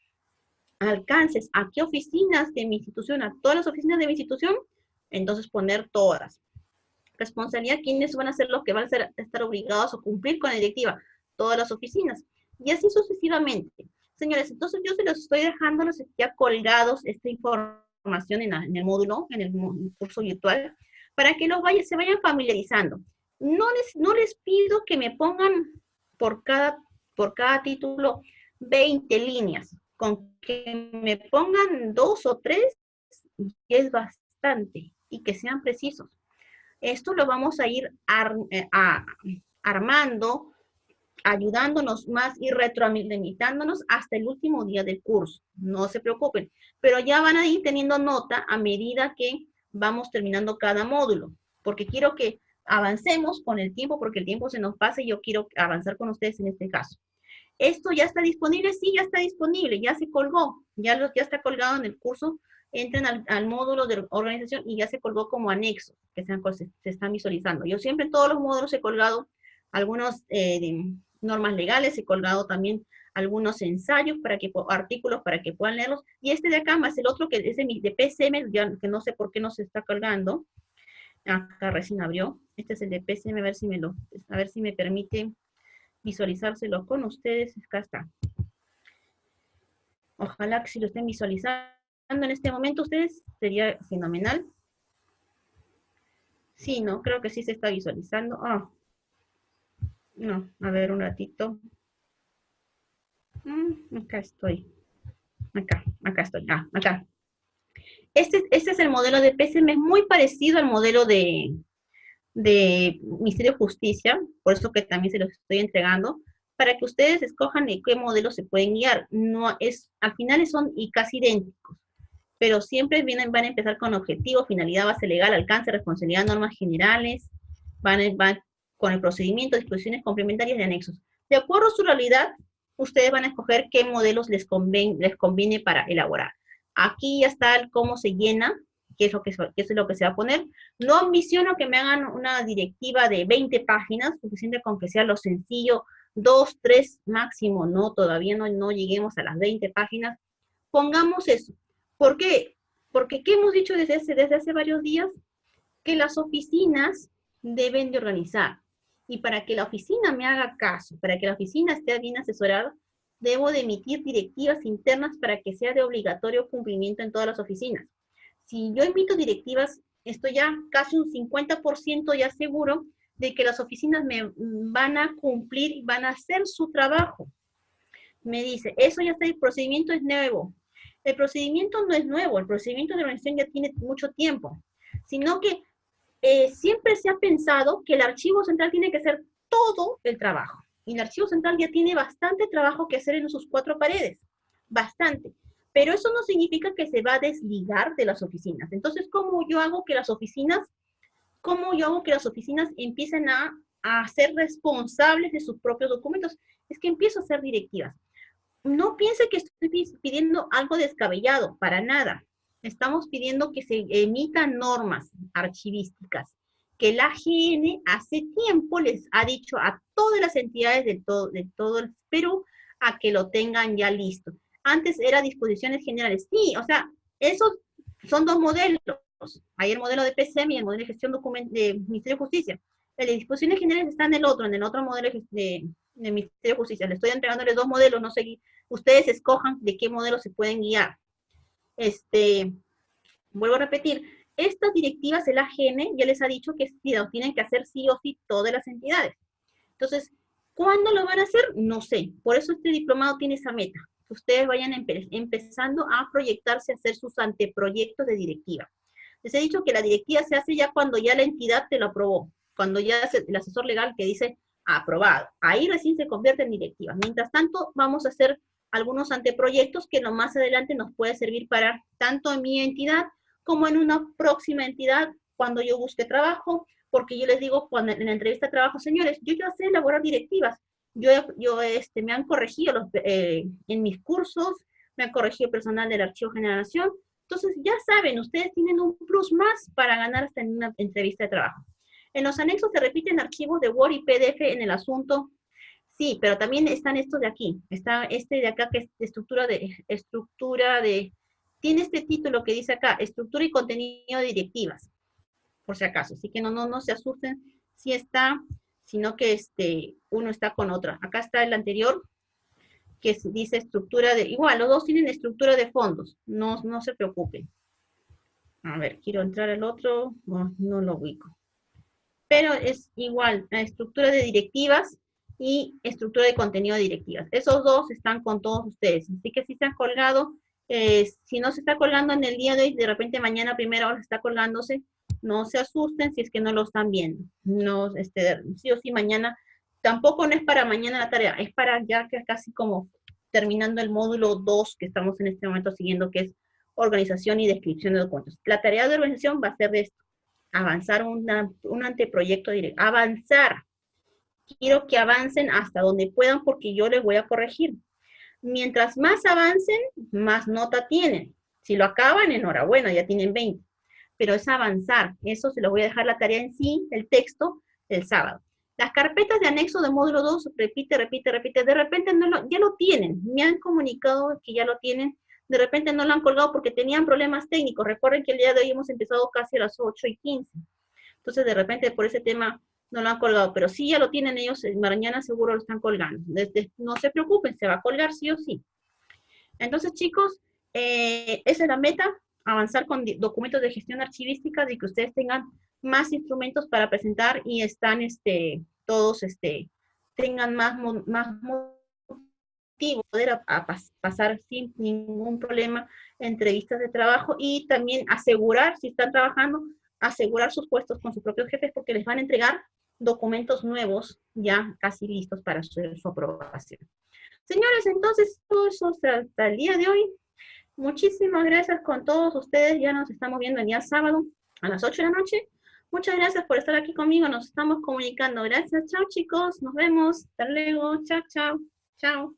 alcances, a qué oficinas de mi institución, a todas las oficinas de mi institución, entonces poner todas. Responsabilidad, ¿quiénes van a ser los que van a estar obligados a cumplir con la directiva? Todas las oficinas. Y así sucesivamente. Señores, entonces yo se los estoy dejando ya colgados esta información en el módulo, en el curso virtual, para que se vayan familiarizando. No les pido que me pongan por cada título 20 líneas. Con que me pongan 2 o 3 es bastante, y que sean precisos. Esto lo vamos a ir armando, ayudándonos más y retroalimentándonos hasta el último día del curso. No se preocupen, pero ya van a ir teniendo nota a medida que vamos terminando cada módulo, porque quiero que avancemos con el tiempo, porque el tiempo se nos pasa y yo quiero avanzar con ustedes en este caso. ¿Esto ya está disponible? Sí, ya está disponible, ya se colgó, ya está colgado en el curso. Entren al módulo de organización y ya se colgó como anexo, que se están visualizando. Yo siempre en todos los módulos he colgado algunos normas legales, he colgado también algunos ensayos, artículos para que puedan leerlos. Y este de acá, más el otro que es de PCM, que no sé por qué no se está colgando. Acá recién abrió. Este es el de PCM, a ver si me permite visualizárselo con ustedes. Acá está. Ojalá que si lo estén visualizando en este momento ustedes, sería fenomenal. Sí, ¿no? Creo que sí se está visualizando. Oh. No, a ver un ratito. Acá estoy. Acá estoy. Acá. Este es el modelo de PCM, es muy parecido al modelo de Ministerio de Justicia, por eso que también se los estoy entregando, para que ustedes escojan de qué modelo se pueden guiar. Al final son casi idénticos, pero siempre van a empezar con objetivo, finalidad, base legal, alcance, responsabilidad, normas generales, van con el procedimiento, disposiciones complementarias y anexos. De acuerdo a su realidad, ustedes van a escoger qué modelos les conviene para elaborar. Aquí ya está cómo se llena, qué es lo que se va a poner. No ambiciono que me hagan una directiva de 20 páginas, suficiente con que sea lo sencillo, 2, 3 máximo, no, todavía no lleguemos a las 20 páginas. Pongamos eso. ¿Por qué? Porque ¿qué hemos dicho desde hace varios días? Que las oficinas deben de organizar. Y para que la oficina me haga caso, para que la oficina esté bien asesorada, debo de emitir directivas internas para que sea de obligatorio cumplimiento en todas las oficinas. Si yo emito directivas, estoy ya casi un 50% ya seguro de que las oficinas me van a cumplir y van a hacer su trabajo. Me dice, eso ya está, el procedimiento es nuevo. El procedimiento no es nuevo, el procedimiento de organización ya tiene mucho tiempo, sino que siempre se ha pensado que el archivo central tiene que hacer todo el trabajo. Y el archivo central ya tiene bastante trabajo que hacer en sus 4 paredes, bastante. Pero eso no significa que se va a desligar de las oficinas. Entonces, ¿cómo yo hago que las oficinas empiecen a ser responsables de sus propios documentos? Es que empiezo a hacer directivas. No piense que estoy pidiendo algo descabellado, para nada. Estamos pidiendo que se emitan normas archivísticas, que la AGN hace tiempo les ha dicho a todas las entidades de todo el Perú a que lo tengan ya listo. Antes era disposiciones generales. Sí, o sea, esos son 2 modelos. Hay el modelo de PCM y el modelo de gestión de Ministerio de Justicia. El de disposiciones generales está en el otro modelo de Ministerio de Justicia. Le estoy entregándoles 2 modelos, no sé, ustedes escojan de qué modelo se pueden guiar. Vuelvo a repetir, estas directivas el AGN ya les ha dicho que lo tienen que hacer sí o sí todas las entidades. Entonces, ¿cuándo lo van a hacer? No sé. Por eso este diplomado tiene esa meta. Que ustedes vayan empezando a proyectarse a hacer sus anteproyectos de directiva. Les he dicho que la directiva se hace ya cuando ya la entidad te lo aprobó. Cuando ya el asesor legal que dice aprobado. Ahí recién se convierte en directiva. Mientras tanto, vamos a hacer algunos anteproyectos que más adelante nos puede servir para tanto en mi entidad como en una próxima entidad cuando yo busque trabajo, porque yo les digo cuando en la entrevista de trabajo, señores, yo ya sé elaborar directivas, me han corregido en mis cursos, me han corregido el personal del Archivo General de la Nación, entonces ya saben, ustedes tienen un plus más para ganar hasta en una entrevista de trabajo. En los anexos se repiten archivos de Word y PDF en el asunto. Sí, pero también están estos de aquí. Está este de acá que es estructura de, tiene este título que dice acá, estructura y contenido de directivas, por si acaso. Así que no se asusten si está, sino que uno está con otra. Acá está el anterior, que dice estructura de, igual, los dos tienen estructura de fondos, no se preocupen. A ver, quiero entrar al otro, no lo ubico. Pero es igual, la estructura de directivas y estructura de contenido de directivas. Esos dos están con todos ustedes. Así que si se han colgado, si no se está colgando en el día de hoy, de repente mañana a primera hora está colgándose, no se asusten si es que no lo están viendo. No, sí o sí mañana, tampoco no es para mañana la tarea, es para ya que casi como terminando el módulo 2 que estamos en este momento siguiendo, que es organización y descripción de documentos. La tarea de organización va a ser de esto, avanzar un anteproyecto directo, avanzar. Quiero que avancen hasta donde puedan porque yo les voy a corregir. Mientras más avancen, más nota tienen. Si lo acaban, enhorabuena, ya tienen 20. Pero es avanzar. Eso se los voy a dejar la tarea en sí, el texto, el sábado. Las carpetas de anexo de módulo 2, repite. De repente ya lo tienen. Me han comunicado que ya lo tienen. De repente no lo han colgado porque tenían problemas técnicos. Recuerden que el día de hoy hemos empezado casi a las 8:15. Entonces, de repente, por ese tema no lo han colgado. Pero sí ya lo tienen ellos, mañana seguro lo están colgando. No se preocupen, se va a colgar sí o sí. Entonces, chicos, esa es la meta, avanzar con documentos de gestión archivística, de que ustedes tengan más instrumentos para presentar y están, todos, tengan más motivo, poder pasar sin ningún problema entrevistas de trabajo y también asegurar, si están trabajando, asegurar sus puestos con sus propios jefes porque les van a entregar documentos nuevos ya casi listos para su aprobación. Señores, entonces, todo eso hasta el día de hoy. Muchísimas gracias con todos ustedes. Ya nos estamos viendo el día sábado a las 8 de la noche. Muchas gracias por estar aquí conmigo. Nos estamos comunicando. Gracias. Chao, chicos. Nos vemos. Hasta luego. Chao, chao. Chao.